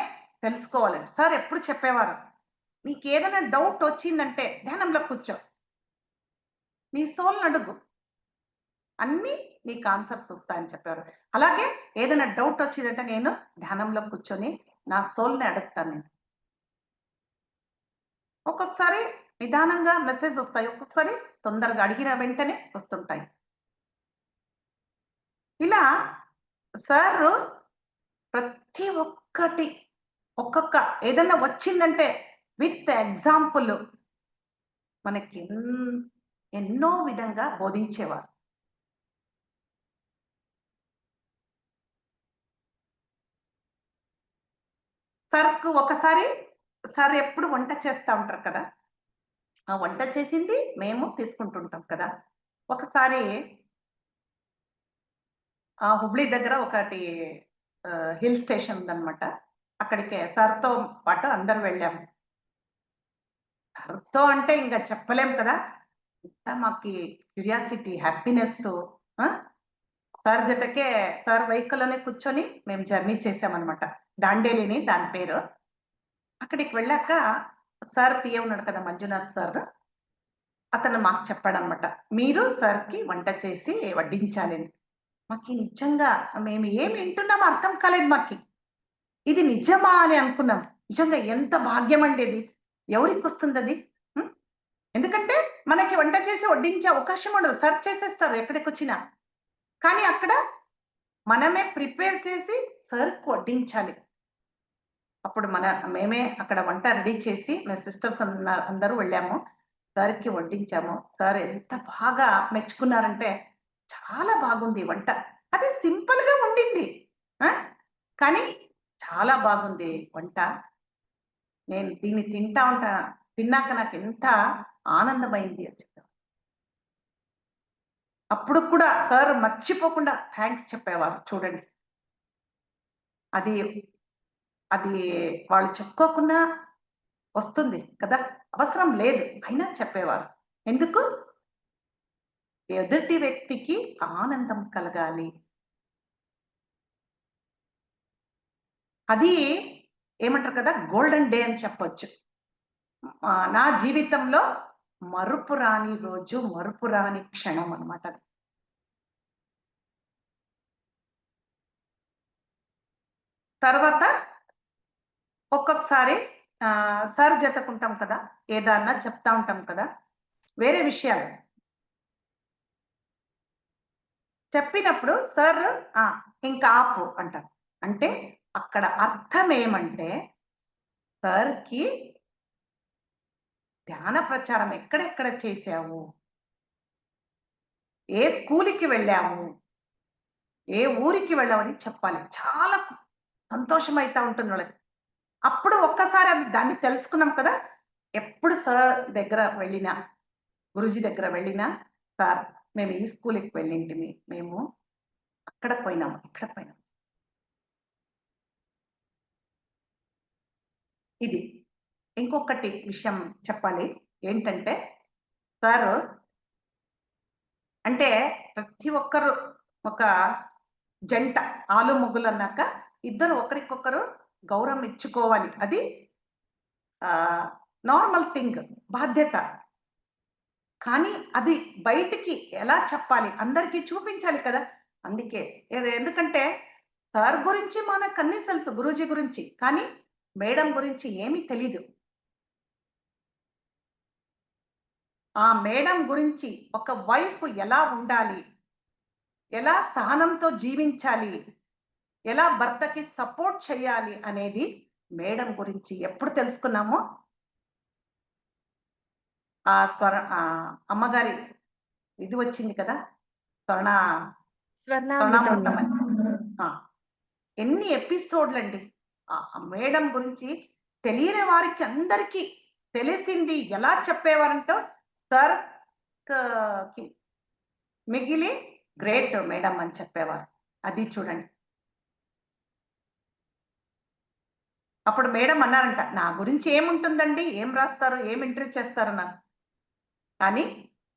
తెలుసుకోవాలండి. సార్ ఎప్పుడు చెప్పేవారు, నీకు ఏదైనా డౌట్ వచ్చిందంటే ధ్యానంలో కూర్చో, నీ సోల్ని అడుగు, అన్నీ నీకు ఆన్సర్స్ వస్తాయని చెప్పారు. అలాగే ఏదైనా డౌట్ వచ్చిందంటే నేను ధ్యానంలో కూర్చొని నా సోల్ని అడుగుతాను. నేను ఒక్కొక్కసారి నిదానంగా మెసేజ్ వస్తాయి, ఒక్కొక్కసారి తొందరగా అడిగిన వెంటనే వస్తుంటాయి. ఇలా సార్ ప్రతి ఒక్కటి ఒక్కొక్క ఏదన్నా వచ్చిందంటే విత్ ఎగ్జాంపుల్ మనకి ఎన్నో విధంగా బోధించేవారు. సార్కు ఒకసారి సార్ ఎప్పుడు వంట చేస్తూ ఉంటారు కదా, ఆ వంట చేసింది మేము తీసుకుంటుంటాం కదా. ఒకసారి ఆ హుబ్లీ దగ్గర ఒకటి హిల్ స్టేషన్ ఉందన్నమాట. అక్కడికి సార్తో పాటు అందరు వెళ్ళాము. సార్తో అంటే ఇంకా చెప్పలేం కదా, మాకు క్యూరియాసిటీ, హ్యాపీనెస్. సార్ జతకే సార్ వెహికల్లోనే కూర్చొని మేము జర్నీ చేసామన్నమాట. దాండేలిని దాని పేరు. అక్కడికి వెళ్ళాక సార్ పిఏ ఉన్నాడు కదా, మంజునాథ్ సార్, అతను మాకు చెప్పాడనమాట, మీరు సార్కి వంట చేసి వడ్డించాలి. మాకు నిజంగా మేము ఏమి వింటున్నామో అర్థం కాలేదు, మాకు ఇది నిజమా అని అనుకున్నాం. నిజంగా ఎంత భాగ్యం అండి ఇది, ఎవరికి వస్తుంది అది? ఎందుకంటే మనకి వంట చేసి వడ్డించే అవకాశం ఉండదు, సర్వ్ చేసేస్తారు ఎక్కడికి వచ్చినా. కానీ అక్కడ మనమే ప్రిపేర్ చేసి సర్కి వడ్డించాలి. అప్పుడు మేమే అక్కడ వంట రెడీ చేసి మా సిస్టర్స్ అందరూ వెళ్ళాము, సార్కి వడ్డించాము. సార్ ఎంత బాగా మెచ్చుకున్నారంటే, చాలా బాగుంది వంట, అది సింపుల్ గా ఉండింది కానీ చాలా బాగుంది వంట, నేను దీన్ని తిన్నాక నాకు ఎంత ఆనందమైంది అని చెప్పారు. అప్పుడు కూడా సార్ మర్చిపోకుండా థ్యాంక్స్ చెప్పేవారు. చూడండి, అది అది వాళ్ళు చెప్పుకోకుండా వస్తుంది కదా, అవసరం లేదు, అయినా చెప్పేవారు. ఎందుకు? ఎదుటి వ్యక్తికి ఆనందం కలగాలి. అది ఏమంటారు కదా, గోల్డెన్ డే అని చెప్పొచ్చు. నా జీవితంలో మరుపురాని రోజు, మరుపురాని క్షణం అన్నమాట అది. తర్వాత ఒక్కొక్కసారి సార్ జతకుంటాం కదా, ఏదన్నా చెప్తా ఉంటాం కదా, వేరే విషయాలు చెప్పినప్పుడు సార్ ఇంకా ఆపు అంటారు. అంటే అక్కడ అర్థం ఏమంటే, సార్కి ధ్యాన ప్రచారం ఎక్కడెక్కడ చేశావు, ఏ స్కూల్కి వెళ్ళాము, ఏ ఊరికి వెళ్ళామని చెప్పాలి. చాలా సంతోషం అవుతా ఉంటుంది వాళ్ళకి. అప్పుడు ఒక్కసారి దాన్ని తెలుసుకున్నాం కదా, ఎప్పుడు సార్ దగ్గర వెళ్ళినా, గురుజీ దగ్గర వెళ్ళినా, సార్ మేము ఈ స్కూల్కి వెళ్ళింటిమి, మేము అక్కడ పోయినాము, ఇక్కడ పోయినాం. ఇది ఇంకొకటి విషయం చెప్పాలి. ఏంటంటే సారు అంటే ప్రతి ఒక్కరు ఒక జంట ఆలు ముగ్గులు అన్నాక ఇద్దరు ఒకరికొకరు గౌరవం ఇచ్చుకోవాలి. అది నార్మల్ థింగ్, బాధ్యత. కానీ అది బయటికి ఎలా చెప్పాలి? అందరికీ చూపించాలి కదా! అందుకే ఎందుకంటే సార్ గురించి మనకన్నీ తెలుసు, గురూజీ గురించి. కానీ మేడం గురించి ఏమీ తెలీదు. ఆ మేడం గురించి ఒక వైఫ్ ఎలా ఉండాలి? ఎలా సహనంతో జీవించాలి? ఎలా భర్తకి సపోర్ట్ చేయాలి అనేది మేడం గురించి ఎప్పుడు తెలుసుకున్నామో అమ్మగారి ఇది వచ్చింది కదా! స్వర్ణామృతం. స్వర్ణామృతం అని. ఎన్ని ఎపిసోడ్‌లండి. మేడం గురించి తెలియని వారికి అందరికీ తెలిసింది. ఎలా చెప్పేవారంటే సార్ కి మిగిలి గ్రేట్ మేడం అని చెప్పేవారు. అది చూడండి. అప్పుడు మేడం అన్నారంట, నా గురించి ఏముంటుందండి? ఏం రాస్తారు? ఏం ఇంటర్వ్యూ చేస్తారు నన్ను? కానీ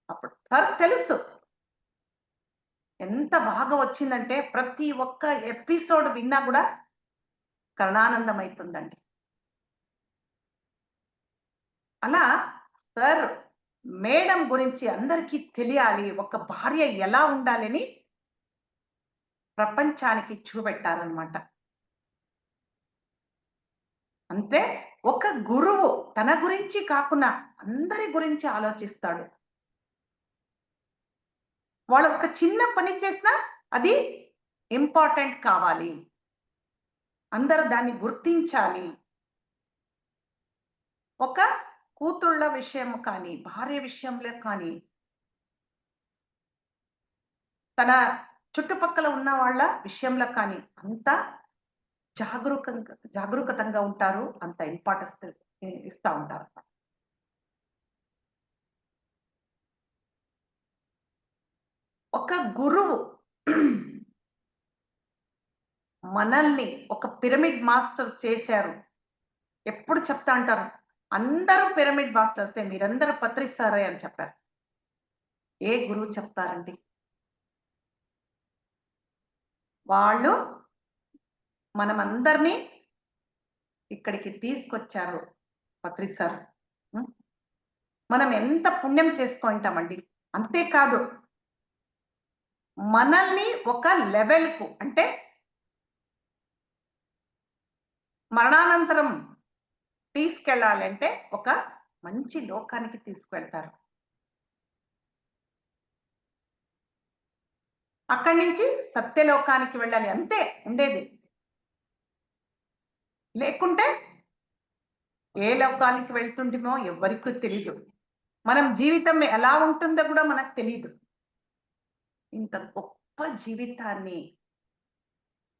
అప్పుడు సార్ తెలుసు. ఎంత బాగా వచ్చిందంటే ప్రతి ఒక్క ఎపిసోడ్ విన్నా కూడా కరుణానందం అవుతుందండి. అలా సార్ మేడం గురించి అందరికీ తెలియాలి. ఒక భార్య ఎలా ఉండాలని ప్రపంచానికి చూపెట్టారనమాట. అంతే ఒక గురువు తన గురించి కాకుండా అందరి గురించి ఆలోచిస్తాడు. వాళ్ళు ఒక చిన్న పని చేసినా అది ఇంపార్టెంట్ కావాలి. అందరూ దాన్ని గుర్తించాలి. ఒక కూతుళ్ళ విషయం కానీ, భార్య విషయంలో కానీ, తన చుట్టుపక్కల ఉన్న వాళ్ళ విషయంలో కానీ అంతా జాగరూకతంగా ఉంటారు. అంత ఇంపార్టెన్స్ ఇస్తా ఉంటారు. ఒక గురువు మనల్ని ఒక పిరమిడ్ మాస్టర్ చేశారు. ఎప్పుడు చెప్తా అంటారు, అందరూ పిరమిడ్ మాస్టర్సే, మీరందరూ పత్రిస్తారే అని చెప్పారు. ఏ గురువు చెప్తారండి? వాళ్ళు మనమందరినీ ఇక్కడికి తీసుకొచ్చారు పత్రిస్తారు. మనం ఎంత పుణ్యం చేసుకుంటామండి. అంతేకాదు మనల్ని ఒక లెవెల్కు, అంటే మరణానంతరం తీసుకెళ్ళాలంటే ఒక మంచి లోకానికి తీసుకువెళ్తారు. అక్కడి నుంచి సత్యలోకానికి వెళ్ళాలి, అంతే ఉండేది. లేకుంటే ఏ లోకానికి వెళ్తుండేమో ఎవరికీ తెలీదు. మనం జీవితం ఎలా ఉంటుందో కూడా మనకు తెలీదు. ఇంత గొప్ప జీవితాన్ని,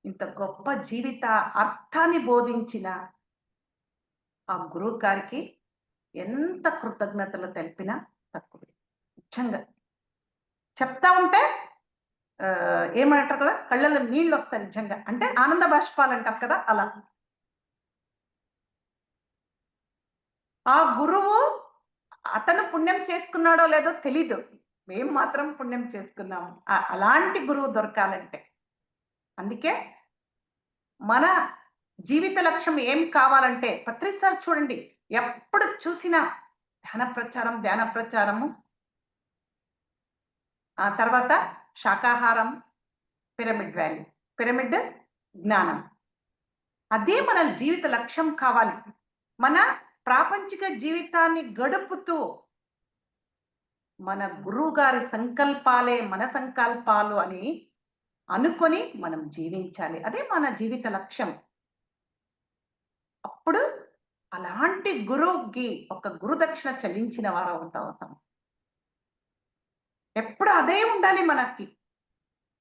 ఇంత గొప్ప జీవిత అర్థాన్ని బోధించిన ఆ గురువు గారికి ఎంత కృతజ్ఞతలు తెలిపినా తక్కువే. నిజంగా చెప్తా ఉంటే ఏమంటారు కదా, కళ్ళల్లో నీళ్ళు వస్తాయి నిజంగా. అంటే ఆనంద బాష్పాలు అంటారు కదా, అలా. ఆ గురువు అతను పుణ్యం చేసుకున్నాడో లేదో తెలీదు, మేము మాత్రం పుణ్యం చేసుకున్నాము. అలాంటి గురువు దొరకాలంటే. అందుకే మన జీవిత లక్ష్యం ఏం కావాలంటే పత్రిస్తారు చూడండి, ఎప్పుడు చూసినా ధ్యాన ప్రచారము, ఆ తర్వాత శాకాహారం, పిరమిడ్ వాల్యూ, పిరమిడ్ జ్ఞానం. అదే మన జీవిత లక్ష్యం కావాలి. మన ప్రాపంచిక జీవితాన్ని గడుపుతూ మన గురువు గారి సంకల్పాలే మన సంకల్పాలు అని అనుకొని మనం జీవించాలి. అదే మన జీవిత లక్ష్యం. అప్పుడు అలాంటి గురువుకి ఒక గురుదక్షిణ చెల్లించిన వారు అవుతాం. ఎప్పుడు అదే ఉండాలి మనకి.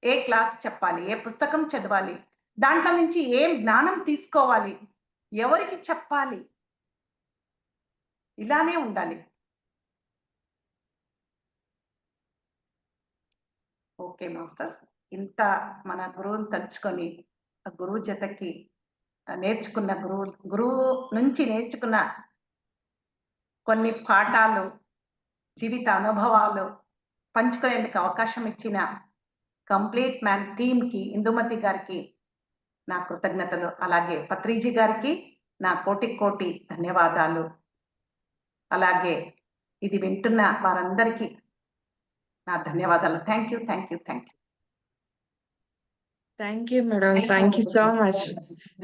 ఏ క్లాస్ చెప్పాలి, ఏ పుస్తకం చదవాలి, దాంట్లో నుంచి ఏం జ్ఞానం తీసుకోవాలి, ఎవరికి చెప్పాలి, ఇలానే ఉండాలి. ఓకే మాస్టర్స్, ఇంత మన గురువుని తలుచుకొని ఆ గురువు జతకి నేర్చుకున్న గురువు నుంచి నేర్చుకున్న కొన్ని పాఠాలు, జీవిత అనుభవాలు పంచుకునేందుకు అవకాశం ఇచ్చిన కంప్లీట్ మ్యాన్ టీమ్‌కి, ఇందుమతి గారికి నా కృతజ్ఞతలు. అలాగే పత్రిజీ గారికి నా కోటి ధన్యవాదాలు. అలాగే ఇది వింటున్న వారందరికీ నా ధన్యవాదాలు. Thank you. Thank you madam. Thank you so much.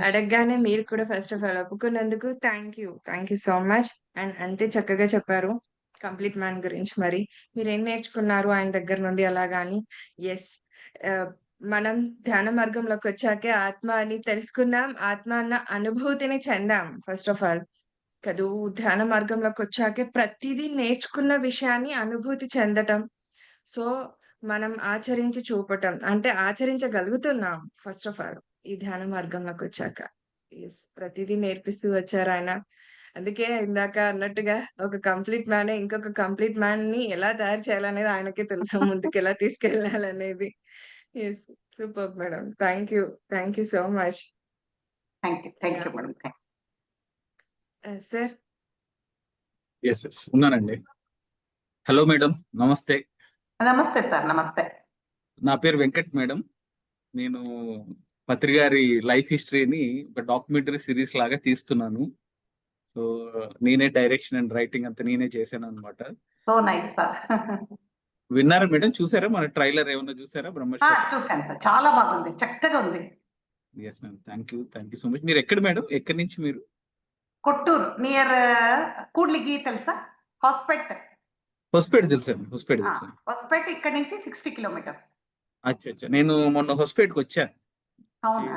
అడగగానే మీరు కూడా ఫస్ట్ ఆఫ్ ఆల్ ఒప్పుకున్నందుకు thank you so much. And అంతే చక్కగా చెప్పారు కంప్లీట్ మ్యాన్ గురించి. మరి మీరేం నేర్చుకున్నారు ఆయన దగ్గర నుండి అలాగాని? ఎస్, మనం ధ్యాన మార్గంలోకి వచ్చాకే ఆత్మ అని తెలుసుకున్నాం, ఆత్మ అన్న అనుభూతిని చెందాం ఫస్ట్ ఆఫ్ ఆల్ కదూ. ధ్యాన మార్గంలోకి వచ్చాకే ప్రతిదీ నేర్చుకున్న విషయాన్ని అనుభూతి చెందటం, సో మనం ఆచరించి చూపటం, అంటే ఆచరించగలుగుతున్నాం ఫస్ట్ ఆఫ్ ఆల్ ఈ ధ్యాన మార్గంలోకి వచ్చాక. ప్రతిదీ నేర్పిస్తూ వచ్చారు ఆయన. అందుకే ఇందాక అన్నట్టుగా ఒక కంప్లీట్ మ్యాన్ ఇంకొక కంప్లీట్ మ్యాన్ ని ఎలా తయారు చేయాలనేది ఆయనకే తెలుసు, ముందుకు ఎలా తీసుకెళ్లాలనేది. Yes, super madam. Thank you so much. Thank you madam. Sir yes ఉన్నానండి. హలో మేడం, నమస్తే. నమస్తే సార్. నమస్తే. నా పేరు వెంకట్ మేడం. నేను పత్రి గారి లైఫ్ హిస్టరీని ఒక డాక్యుమెంటరీ సిరీస్ లాగా తీస్తున్నాను. సో నేనే డైరెక్షన్ అండ్ రైటింగ్ అంతా నేనే చేశాను అనమాట. So nice sir. విన్నారా మేడం? చూసారా? మన ట్రైలర్ ఏమన్నా చూసారా? బ్రహ్మశ్రీ చూసాను సార్. చాలా బాగుంది, చక్కగా ఉంది. Yes ma'am, thank you so much. మీరు ఎక్కడ మేడం? ఎక్కడి నుంచి మీరు? కొట్టూరు నియర్ కూడ్లిగి తెలుసా? హొస్పేట్ తెలుసండి. హొస్పేట్ తెలుసు. హొస్పేట్ ఇక్కడ నుంచి 60 కిలోమీటర్స్. అచ్చా, నేను మొన్న హొస్పేట్కి వచ్చాను. అవునా?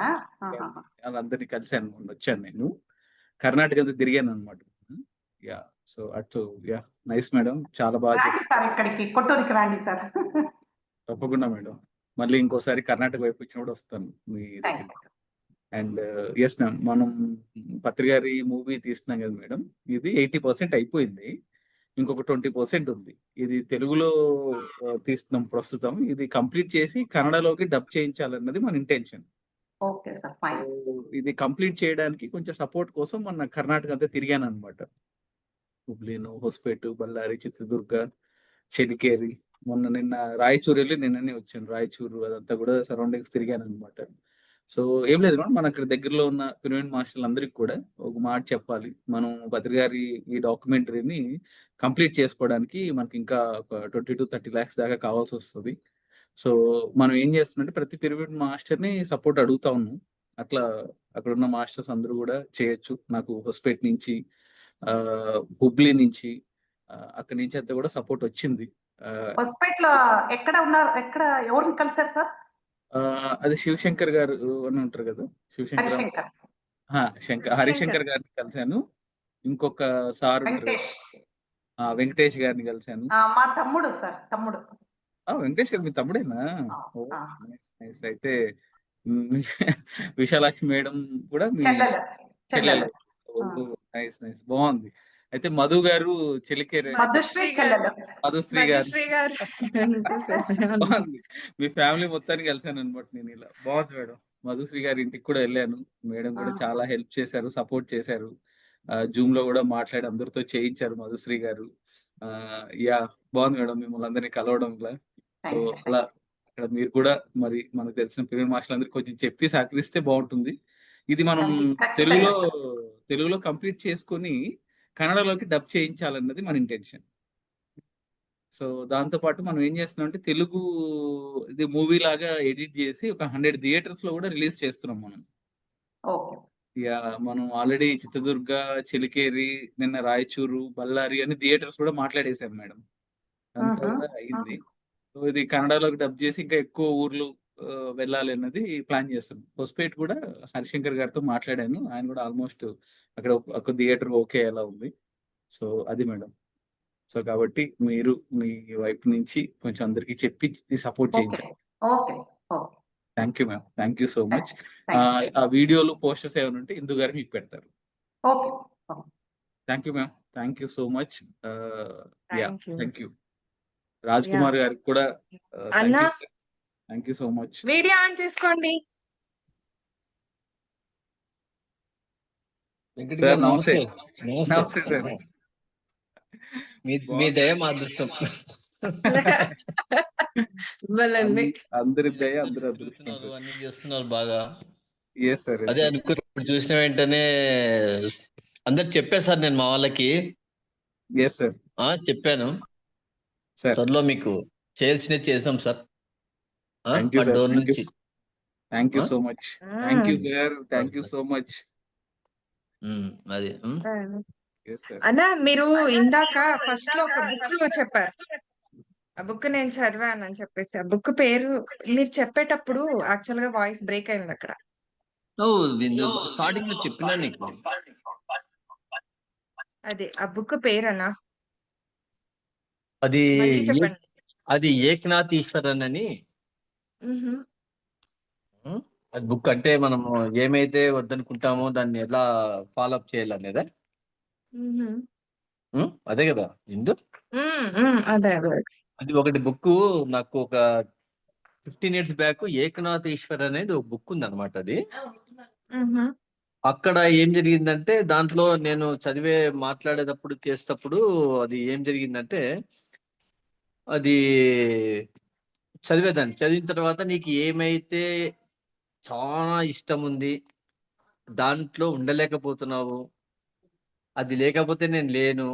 వాళ్ళందరినీ కలిసాను, మొన్న వచ్చాను. నేను కర్ణాటక అంతా తిరిగాను అనమాట. యా, సో అటు యా నైస్ మేడం, చాలా బాగా రండి సార్, ఇక్కడికి కొట్టూరుకి రండి సార్. తప్పకుండా మేడం, మళ్ళీ ఇంకోసారి కర్ణాటక వైపు వచ్చినప్పుడు వస్తాను మీ దగ్గర. అండ్ ఎస్ మ్యామ్, మనం పత్రి గారి మూవీ తీస్తున్నాం కదా మేడం, ఇది 80% అయిపోయింది. ఇంకొక 20% ఉంది. ఇది తెలుగులో తీస్తున్నాం ప్రస్తుతం. ఇది కంప్లీట్ చేసి కన్నడలోకి డబ్ చేయించాలన్నది మన ఇంటెన్షన్. Okay sir, fine. ఇది కంప్లీట్ చేయడానికి కొంచెం సపోర్ట్ కోసం మన కర్ణాటక అంతా తిరిగాను అనమాట. హుబ్లీను, హొస్పేట్, బళ్ళారి, చిత్రదుర్గ, చెలికేరి, నిన్న రాయచూరు వెళ్ళి నిన్ననే వచ్చాను. రాయచూరు అదంతా కూడా సరౌండింగ్స్ తిరిగాను అనమాట. సో ఏం లేదు మేడం, మన అక్కడ దగ్గరలో ఉన్న పిరమిడ్ మాస్టర్లు అందరికి కూడా ఒక మాట చెప్పాలి. మనం పత్రి గారి ఈ డాక్యుమెంటరీని కంప్లీట్ చేసుకోవడానికి మనకి ఇంకా ఒక 20 to 30 lakhs దాకా కావాల్సి వస్తుంది. సో మనం ఏం చేస్తున్నట్టే ప్రతి పిరమిడ్ మాస్టర్ని సపోర్ట్ అడుగుతా ఉన్నాం. అట్లా అక్కడ ఉన్న మాస్టర్స్ అందరూ కూడా చేయొచ్చు. నాకు హొస్పేట్ నుంచి, హుబ్లీ నుంచి, అక్కడి నుంచి అంతా కూడా సపోర్ట్ వచ్చింది. హొస్పేట్ లో ఎక్కడ ఉన్నారు? ఎక్కడ ఎవరిని కలిసారు సార్? అది శివశంకర్ గారు అని ఉంటారు కదా, శివశంకర్ హరిశంకర్ గారిని కలిశాను. ఇంకొక సార్ వెంకటేష్ గారిని కలిశాను. మా తమ్ముడు సార్, తమ్ముడు. వెంకటేష్ గారు మీ తమ్ముడేనా? అయితే విశాలాక్షి మేడం కూడా మీ చెల్లెలు. నైస్ నైస్, బాగుంది. అయితే మధు గారు చెలికేరే, మధుశ్రీ గారు బాగుంది. మీ ఫ్యామిలీ మొత్తాన్ని కలిసాను అనమాట నేను ఇలా. బాగుంది మేడం. మధుశ్రీ గారి ఇంటికి కూడా వెళ్ళాను. మేడం కూడా చాలా హెల్ప్ చేశారు, సపోర్ట్ చేశారు. జూమ్ లో కూడా మాట్లాడి అందరితో చేయించారు మధుశ్రీ గారు. యా, బాగుంది మేడం మిమ్మల్ని అందరినీ కలవడం. సో అలా అక్కడ మీరు కూడా మరి మనకు తెలిసిన పిరమిడ్ మాస్టర్లు అందరికి కొంచెం చెప్పి సహకరిస్తే బాగుంటుంది. ఇది మనం తెలుగులో కంప్లీట్ చేసుకొని కన్నడలోకి డబ్ చేయించాలన్నది మన ఇంటెన్షన్. సో దాంతో పాటు మనం ఏం చేస్తున్నాం అంటే తెలుగు ఇది మూవీ లాగా ఎడిట్ చేసి ఒక 100 థియేటర్స్ లో కూడా రిలీజ్ చేస్తున్నాం మనం. యా, మనం ఆల్రెడీ చిత్రదుర్గ, చెలికేరి, నిన్న రాయచూరు, బళ్ళారి అని థియేటర్స్ కూడా మాట్లాడేసాం మేడం. అంతా కూడా అయింది. సో ఇది కన్నడలోకి డబ్ చేసి ఇంకా ఎక్కువ ఊర్లు వెళ్ళాలి అన్నది ప్లాన్ చేస్తున్నాం. హొస్పేట్ కూడా హరిశంకర్ గారితో మాట్లాడాను. ఆయన కూడా ఆల్మోస్ట్ అక్కడ ఒక థియేటర్ ఓకే అలా ఉంది. సో అది మేడం. సో కాబట్టి మీరు మీ వైపు నుంచి కొంచెం అందరికి చెప్పి సపోర్ట్ చేయించాలి. Thank you ma'am, thank you so much. ఆ వీడియోలు, పోస్టర్స్ ఏమైనా ఉంటే ఇందు గారు మీకు పెడతారు. Thank you ma'am, thank you so much. Thank you. Raj Kumar గారికి కూడా thank you so much. Video on చేసుకోండి. సార్ నమస్తే. నమస్తే సార్. మీ బాగుంది. దయ మా అదృష్టం. భలేంది. అందరి దయ అందరి అదృష్టం చూస్తున్నారు, సార్. అన్ని చేస్తున్నారు బాగా. ఎస్ సార్, ఎస్ అదే సార్. అనుకుని ఇప్పుడు చూసిన వెంటనే అందరు చెప్పాను సార్, నేను మా వాళ్ళకి ఎస్ సార్. చెప్పాను. సార్ త్వరలో మీకు చేయాల్సినవి చేసాం సార్. థ్యాంక్ యూ మా సార్. Door thank you. నుంచి. థ్యాంక్ యూ ఆ? So much. థ్యాంక్ యూ హ్మ్. Sir. Thank you so much. అది ఎస్ సార్. అన్నా మీరు ఇందాక ఫస్ట్ లో ఒక బుక్ చెప్పారు. ఆ బుక్ నేను చదివానని చెప్పేసి. ఆ బుక్ పేరు మీరు చెప్పేటప్పుడు యాక్చువల్ గా వాయిస్ బ్రేక్ అయింది అక్కడ. స్టార్టింగ్ లో చెప్పినా నీకు. అదే ఆ బుక్ పేరన్నా అది మళ్ళీ ఏ- చెప్పండి. అది ఏకనాథ్ ఈశ్వరన్ అని మ్హూ. అది బుక్. అంటే మనము ఏమైతే వద్దనుకుంటామో దాన్ని ఎలా ఫాలో అప్ చేయాలనేదా? మ్హూ. అదే కదా ఇందు. అదే అదే. అది ఒకటి బుక్ నాకు ఒక 15 years బ్యాక్ ఏకనాథ్ ఈశ్వర్ అనేది ఒక బుక్ ఉంది అనమాట. అది మ్హూ. అక్కడ ఏం జరిగిందంటే దాంట్లో నేను మాట్లాడేటప్పుడు చేసేటప్పుడు అది ఏం జరిగిందంటే అది చదివిన తర్వాత నీకు ఏమైతే చాలా ఇష్టం ఉంది, దాంట్లో ఉండలేకపోతున్నావు, అది లేకపోతే నేను లేను,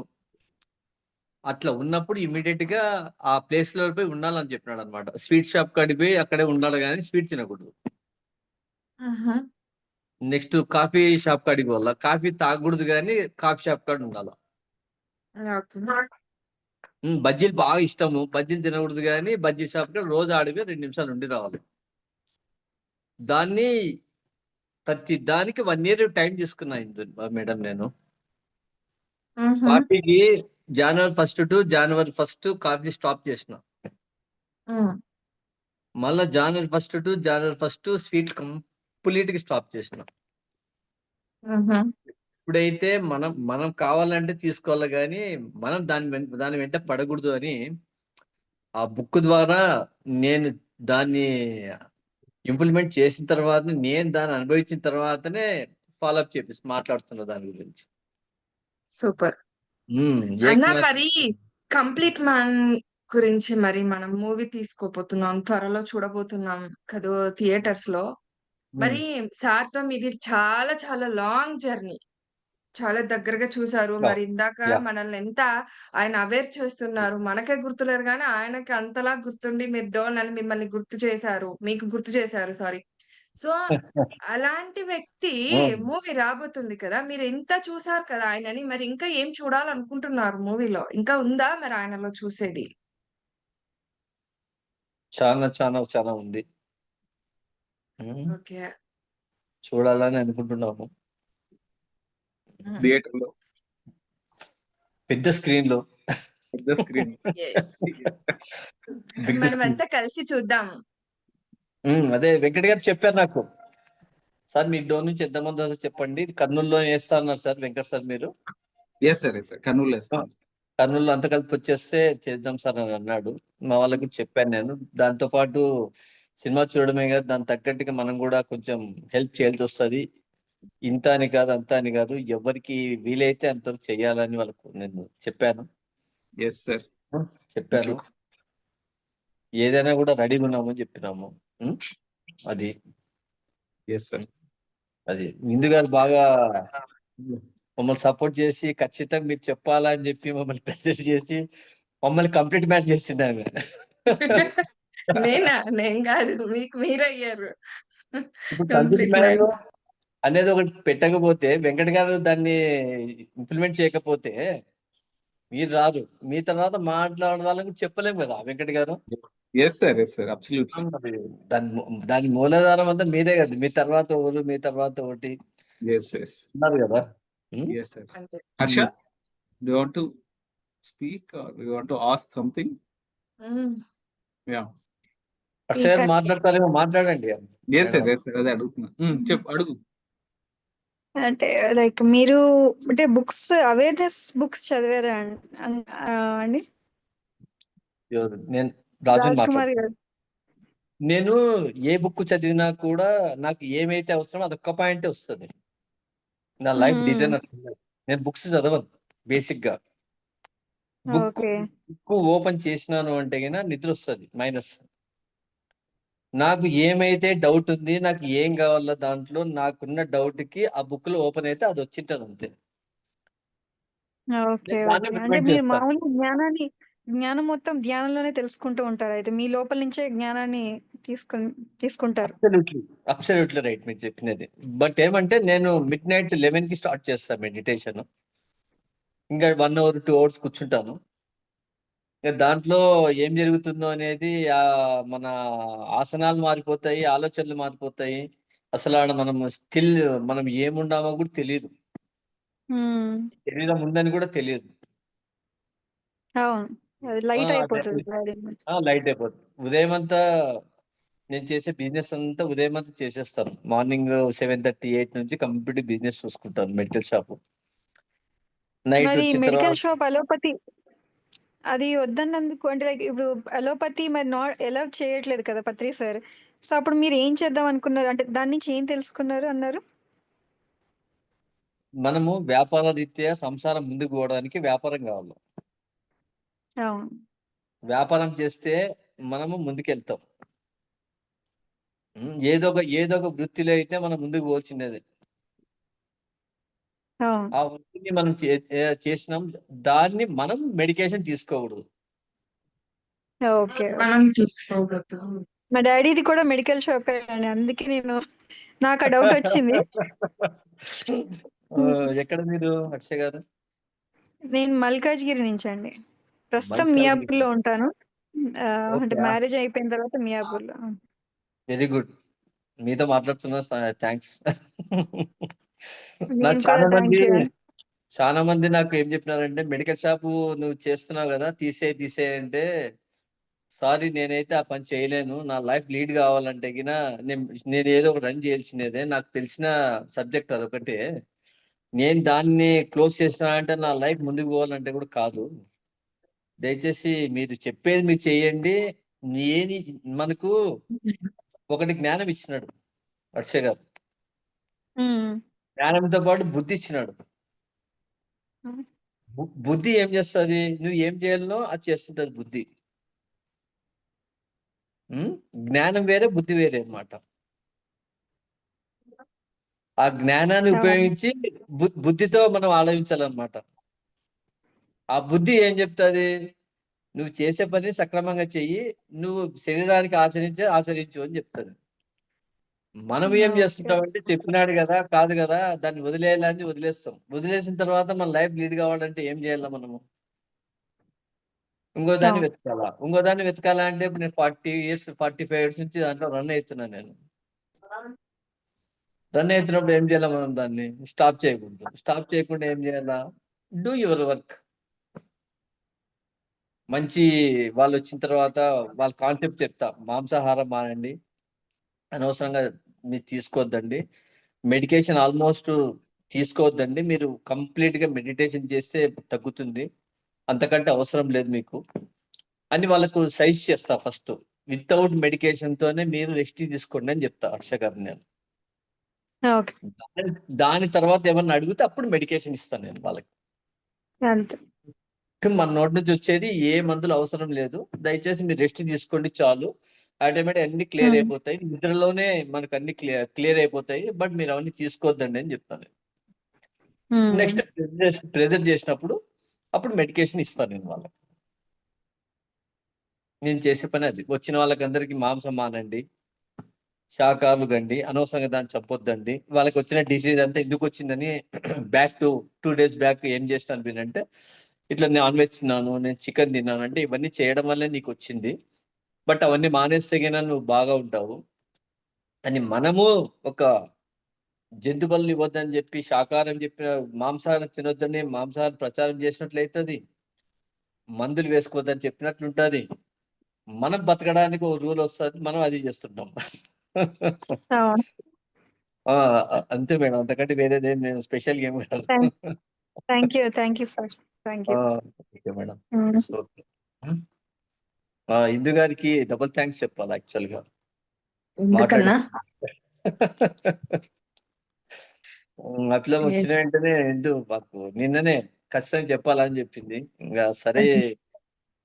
అట్లా ఉన్నప్పుడు ఇమీడియట్ గా ఆ ప్లేస్ లో పోయి ఉండాలని చెప్పినాడు అనమాట. స్వీట్ షాప్ కాడికి పోయి అక్కడే ఉండాలి కానీ స్వీట్ తినకూడదు. మ్హూ. నెక్స్ట్ కాఫీ షాప్ కాడికి పోవాలా, కాఫీ తాగకూడదు కానీ కాఫీ షాప్ కాడ ఉండాలి. ఓకే. బజ్జీలు బాగా ఇష్టము, బజ్జీలు తినకూడదు కానీ బజ్జీ షాప్ కాడ రోజు ఆడిపోయి 2 నిమిషాలు ఉండి రావాలి. దాన్ని ప్రతి దానికి 1 year టైం తీసుకున్నా మేడం. నేను మ్హూ. కాఫీకి January 1st to January 1st coffee stop చేసిన. మ్. మళ్ళా January 1st to January 1st sweet complete గా స్టాప్ చేసిన. మ్హూ. ఇప్పుడైతే మనం కావాలంటే తీసుకోవాలి కానీ మనం దాని వెంట పడకూడదు అని ఆ బుక్ ద్వారా నేను దాన్ని ఇంప్లిమెంట్ చేసిన తర్వాత, నేను దాన్ని అనుభవించిన తర్వాతనే ఫాలో అప్ మాట్లాడుతున్నా దాని గురించి. సూపర్. ఉమ్, అన్నా ఏకనాథ్ మరి కంప్లీట్ మ్యాన్ గురించి మరి మనం మూవీ తీసుకోబోతున్నాం, త్వరలో చూడబోతున్నాం కదా థియేటర్స్ లో. మరి సార్ తో మీది చాలా చాలా లాంగ్ జర్నీ, చాలా దగ్గరగా చూసారు. మరి ఇందాక Yeah. మనల్ని ఎంత ఆయన అవేర్ చేస్తున్నారు, మనకే గుర్తులేదు కానీ ఆయనకి అంతలా గుర్తుండి మీరు డోన్ అని మిమ్మల్ని మీకు గుర్తు చేశారు, సారీ. సో అలాంటి వ్యక్తి మూవీ రాబోతుంది కదా, మీరు ఎంత చూసారు కదా ఆయనని, మరి ఇంకా ఏం చూడాలనుకుంటున్నారు మూవీలో? ఇంకా ఉందా మరి ఆయనలో చూసేది? చాలా చాలా చాలా ఉంది. ఓకే. చూడాలని అనుకుంటున్నాము. థియేటర్ లో పెద్ద స్క్రీన్ లో, పెద్ద స్క్రీన్. Yes. Big screen. మనమంతా కలిసి చూద్దాం. అదే వెంకట్ గారు చెప్పారు నాకు, సార్ మీ డోర్ నుంచి ఎంతమంది వస్తారో చెప్పండి, కర్నూలులో వేస్తా అన్నారు సార్ వెంకట్ సార్ మీరు. Yes sir, yes sir. Kurnool వేస్తాం. కర్నూలులో అంత కలిపి వచ్చేస్తే చేద్దాం సార్ అని అన్నాడు. మా వాళ్ళకి కూడా చెప్పాను నేను. దాంతో పాటు సినిమా చూడడమే కాదు, దాని తగ్గట్టుగా మనం కూడా కొంచెం హెల్ప్ చేయాల్సి వస్తుంది. ఇంత అని కాదు, అంత అని కాదు, ఎవరికి వీలైతే అంత చెయ్యాలని వాళ్ళకు నేను చెప్పాను. Yes sir. చెప్పాను ఏదైనా కూడా రెడీగా ఉన్నామని చెప్పినాము. అది ఎస్ సార్. అది ఇందు గారు బాగా మమ్మల్ని సపోర్ట్ చేసి ఖచ్చితంగా మీరు చెప్పాలని చెప్పి మమ్మల్ని ప్రెజర్ చేసి మమ్మల్ని కంప్లీట్ మ్యాచ్ చేసింది ఆమె. నేను కాదు, మీకు మీరయ్యారు ఇప్పుడు కంప్లీట్ కంప్లీట్ మ్యాచ్ మ్యాన్. అనేది ఒకటి పెట్టకపోతే, వెంకట్ గారు దాన్ని ఇంప్లిమెంట్ చేయకపోతే మీరు రారు. మీ తర్వాత మాట్లాడే వాళ్ళకి చెప్పలేము కదా Venkat garu. Yes sir, yes sir. Absolutely. దాని మూలాధారం అంతా మీరే కదా. మీ తర్వాత ఒకరు, మీ తర్వాత ఒకటి ఎస్, ఎస్. ఉన్నారు కదా. Yes sir. అంతే. Harsha, do you want to speak or do you want to ask something? Yeah. Harsha garu మాట్లాడతారేమో, మాట్లాడండి. Yes sir, yes sir. అదే అడుగుతున్నా. చెప్పు, అడుగు. అంటే లైక్ మీరు అంటే బుక్స్, అవేర్నెస్ బుక్స్ చదివారా అండి? నేను రాజు రాజ్ కుమార్ గారు. నేను ఏ బుక్ చదివినా కూడా నాకు ఏమైతే అవసరమో అదొక్క పాయింటే వస్తుంది. నా లైఫ్ డిజైన్. నేను బుక్స్ చదవను బేసిక్ గా. Book okay. ఓపెన్ చేసినాను అంటే గిన నిద్ర వస్తుంది మైనస్. నాకు ఏమైతే డౌట్ ఉంది, నాకు ఏం కావాలో దాంట్లో నాకున్న డౌట్ కి ఆ బుక్ లో ఓపెన్ అయితే అది వచ్చింటది అంతే. ఓకే. నేను దాన్ని ఓకే. అంటే ఇంప్లిమెంట్ మీరు చేస్తా. మామూలుగా జ్ఞానం మొత్తం ధ్యానంలోనే తెలుసుకుంటూ ఉంటారైతే. మీ లోపల నుంచే జ్ఞానాన్ని తీసుకుంటారు. అబ్సల్యూట్లీ రైట్ మీరు చెప్పినది. బట్ ఏమంటే నేను మిడ్ నైట్ 11 కి స్టార్ట్ చేస్తాను మెడిటేషన్. ఇంకా 1 అవర్ 2 అవర్స్ కూర్చుంటాను. ఇక దాంట్లో ఏం జరుగుతుందో అనేది మన ఆసనాలు మారిపోతాయి, ఆలోచనలు మారిపోతాయి. అసలు ఆడ మనం ఏముండామో కూడా తెలియదు, హ్మ్. శరీరం ఉందని కూడా తెలియదు. అవును. అది లైట్ అయిపోతది బాడీ మొత్తం. లైట్ అయిపోతుంది. ఉదయం అంతా నేను చేసే బిజినెస్ అంతా ఉదయం అంతా చేసేస్తాను. మార్నింగ్ 7:30, 8 నుంచి కంప్లీట్ బిజినెస్ చూసుకుంటాను, మెడికల్ షాప్. నైట్ మరి వచ్చిన మెడికల్ తర్వాత షాప్ అలోపతి అది వద్దన్నందుకు అంటే లైక్ ఇప్పుడు అలోపతి మరి అలౌ చేయట్లేదు కదా పత్రి సార్. సో అప్పుడు మీరు ఏం చేద్దాం అనుకున్నారు? అంటే దాని నుంచి ఏం తెలుసుకున్నారు అన్నారు? మనము వ్యాపార రీత్యా సంసారం ముందుకు పోవడానికి వ్యాపారం కావాలి. అవును. వ్యాపారం చేస్తే మనము ముందుకెళ్తాం. ఏదో ఒక వృత్తిలో అయితే మనం ముందుకు పోల్చినది. అవును. ఆ వృత్తిని మనం చేసినాం, దాన్ని మనం మెడికేషన్ తీసుకోకూడదు. ఓకే. మనం తీసుకోవద్దు. మా డాడీది కూడా మెడికల్ షాపే అండి. అందుకే నాకు ఆ డౌట్ వచ్చింది. ఎక్కడ మీరు హర్ష గారు? నేను మల్కాజ్గిరి నుంచి అండి. ప్రస్తుతం మల్కాజ్గిరి. మియాపూర్లో ఉంటాను. అంటే ఓకే. మ్యారేజ్ అయిపోయిన తర్వాత మియాపూర్లో. Very good. మీతో మాట్లాడుతున్నా థ్యాంక్స్. నాకు నేను కూడా థ్యాంక్ యూ అండి. చాలా మంది నాకు ఏం చెప్పినారంటే, మెడికల్ షాపు నువ్వు చేస్తున్నావు కదా, తీసేయి అంటే, సారీ నేనైతే ఆ పని చేయలేను. నా లైఫ్ లీడ్ కావాలంటే గిన నేను ఏదో ఒక రన్ చేయాల్సినదే. నాకు తెలిసిన సబ్జెక్ట్ అదొకటే. నేను దాన్ని క్లోజ్ చేసిన అంటే నా లైఫ్ ముందుకు పోవాలంటే కూడా కాదు. దయచేసి మీరు చెప్పేది మీరు చేయండి. ఏది మనకు ఒకటి జ్ఞానం ఇచ్చినాడు హర్ష గారు. ఉమ్. జ్ఞానంతో పాటు బుద్ధి ఇచ్చినాడు. ఉమ్. బుద్ధి ఏం చేస్తుంది? నువ్వు ఏం చేయాలనో అది చేస్తుంటది బుద్ధి. జ్ఞానం వేరే, బుద్ధి వేరే అన్నమాట. ఆ జ్ఞానాన్ని అవును. ఉపయోగించి బుద్ధితో మనం ఆలోచించాలన్నమాట. ఆ బుద్ధి ఏం చెప్తుంది? నువ్వు చేసే పని సక్రమంగా చెయ్యి, నువ్వు శరీరానికి ఆచరించు అని చెప్తుంది. మనం ఏం ఓకే. చేస్తుంటామంటే, చెప్పినాడు కదా, కాదు కదా, దాన్ని వదిలేయాలని వదిలేస్తాం. వదిలేసిన తర్వాత మన లైఫ్ లీడ్ కావాలంటే ఏం చేయాలి మనము? ఇంకో దాన్ని వెతకాలా అంటే ఇప్పుడు నేను 40 years 45 years నుంచి దాంట్లో రన్ అవుతున్నాను. నేను రన్ అవుతున్నప్పుడు ఏం చేయాలా? మనం దాన్ని స్టాప్ చేయకూడదు. స్టాప్ చేయకుండా ఏం చేయాలా? Do your work. మంచి వాళ్ళు వచ్చిన తర్వాత వాళ్ళ కాన్సెప్ట్ చెప్తా. మాంసాహారం మానండి, అనవసరంగా మీరు తీసుకోవద్దండి, మెడికేషన్ ఆల్మోస్ట్ తీసుకోవద్దండి, మీరు కంప్లీట్ గా మెడిటేషన్ చేస్తే తగ్గుతుంది, అంతకంటే అవసరం లేదు మీకు అని వాళ్ళకు సజెస్ట్ చేస్తా. ఫస్ట్ వితౌట్ మెడికేషన్ తోనే మీరు రెస్ట్ తీసుకోండి అని చెప్తా హర్ష గారు నేను. ఓకే. దాని తర్వాత ఏమన్నా అడిగితే అప్పుడు మెడికేషన్ ఇస్తాను నేను వాళ్ళకి. అంతే. మన నోటి నుంచి వచ్చేది ఏ మందులు అవసరం లేదు, దయచేసి మీరు రెస్ట్ తీసుకోండి చాలు, ఆటోమేటిక్ అన్ని క్లియర్ అయిపోతాయి, నిద్రలోనే మనకు అన్ని క్లియర్ అయిపోతాయి, బట్ మీరు అవన్నీ తీసుకోవద్దండి అని చెప్తాను. నెక్స్ట్ ప్రెజర్ చేసినప్పుడు అప్పుడు మెడికేషన్ ఇస్తాను నేను వాళ్ళకి. నేను చేసే పని అది. వచ్చిన వాళ్ళకందరికీ మాంసం మానండి, శాకాహారులు కండి, అనవసరంగా దాన్ని చెప్పొద్దండి. వాళ్ళకి వచ్చిన డిసీజ్ అంతా ఎందుకు వచ్చిందని బ్యాక్ టు 2 days బ్యాక్ ఏం చేస్తాను మీరంటే, ఇట్లా నాన్ వెజ్ తిన్నాను, నేను చికెన్ తిన్నాను అంటే, ఇవన్నీ చేయడం వల్లే నీకు వచ్చింది, బట్ అవన్నీ మానేస్తే గినా నువ్వు బాగా ఉంటావు అని. మనము ఒక జంతు బలులు ఇవ్వద్దని చెప్పి, శాకాహారం చెప్పిన, మాంసాహారం తినొద్దని మాంసాహారం ప్రచారం చేసినట్లయితుంది, మందులు వేసుకోవద్దని చెప్పినట్లుంటది. మనం బతకడానికి ఒక రూల్ వస్తుంది, మనం అది చేస్తుంటాం. అవును. అంతే మేడం, అంతకంటే వేరేదేం నేను స్పెషల్ గేమ్ కాదు. Thank you sir. Thank you. Okay madam. Okay. Indu గారికి డబుల్ థ్యాంక్స్ చెప్పాలి యాక్చువల్ గా. ఎందుకన్నా? అట్లా వచ్చిన వెంటనే మాకు నిన్ననే ఖచ్చితంగా చెప్పాలని చెప్పింది. ఇంకా సరే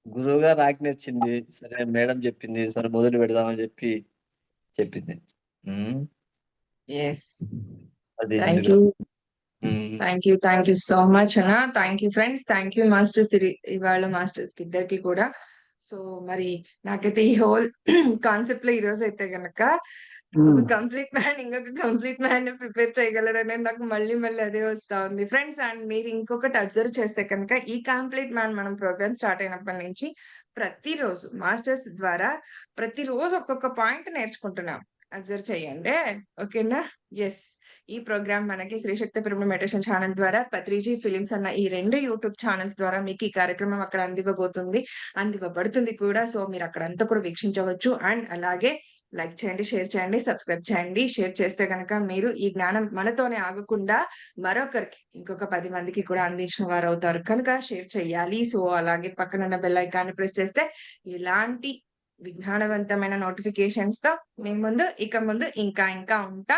గురువు గారు ఆజ్ఞ వచ్చింది. సరే మేడం చెప్పింది. సరే మొదలు పెడదామని చెప్పి చెప్పింది. ఎస్. అది థ్యాంక్ అందులో. You. Thank you so much అన్న. Thank you friends. Thank you masters. ఇవాళ మాస్టర్స్ కి ఇద్దరికి కూడా. సో మరి నాకైతే ఈ హోల్ కాన్సెప్ట్ లో ఈ రోజు అయితే గనక ఒక కంప్లీట్ మ్యాన్ ఇంకొక కంప్లీట్ మ్యాన్ ప్రిపేర్ చేయగలరనేది నాకు మళ్ళీ మళ్ళీ అదే వస్తా ఉంది ఫ్రెండ్స్. అండ్ మీరు ఇంకొకటి అబ్జర్వ్ చేస్తే కనుక ఈ కంప్లీట్ మ్యాన్ మనం ప్రోగ్రామ్ స్టార్ట్ అయినప్పటి నుంచి ప్రతిరోజు మాస్టర్స్ ద్వారా ప్రతిరోజు ఒక్కొక్క పాయింట్ నేర్చుకుంటున్నాం. అబ్జర్వ్ చేయండి. ఓకేనా? ఎస్. ఈ ప్రోగ్రామ్ మనకి శ్రీ శక్తి పిరమిడ్ మెడిటేషన్ ఛానల్ ద్వారా, పత్రిజీ ఫిలిమ్స్ అన్న ఈ 2 యూట్యూబ్ ఛానల్స్ ద్వారా మీకు ఈ కార్యక్రమం అక్కడ అందివ్వబడుతుంది కూడా. సో మీరు అక్కడంతా కూడా వీక్షించవచ్చు. అండ్ అలాగే లైక్ చేయండి, షేర్ చేయండి, సబ్స్క్రైబ్ చేయండి. షేర్ చేస్తే కనుక మీరు ఈ జ్ఞానం మనతోనే ఆగకుండా మరొకరికి ఇంకొక 10 మందికి కూడా అందించిన వారు అవుతారు కనుక షేర్ చేయాలి. సో అలాగే పక్కనున్న బెల్ ఐకాన్ ప్రెస్ చేస్తే ఇలాంటి విజ్ఞానవంతమైన నోటిఫికేషన్స్ తో మేము ముందు ఇంకా ఉంటా.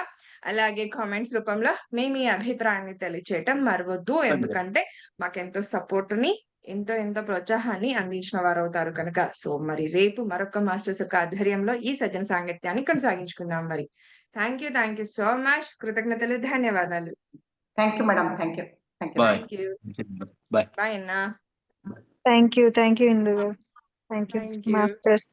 అలాగే కామెంట్స్ రూపంలో మీ అభిప్రాయాన్ని తెలియచేయటం మరవద్దు. ఎందుకంటే మాకెంతో సపోర్ట్ ని ఎంతో ప్రోత్సాహాన్ని అందించిన వారు అవుతారు కనుక. సో మరి రేపు మరొక మాస్టర్స్ యొక్క ఆధ్వర్యంలో ఈ సజ్జన సాంగత్యాన్ని కొనసాగించుకుందాం. మరి థ్యాంక్ యూ సో మచ్. కృతజ్ఞతలు, ధన్యవాదాలు. Thank you madam. Thank you. Bye. Thank you. Bye. Bye అన్నా. Thank you Indu garu. Thank you thank you. Masters.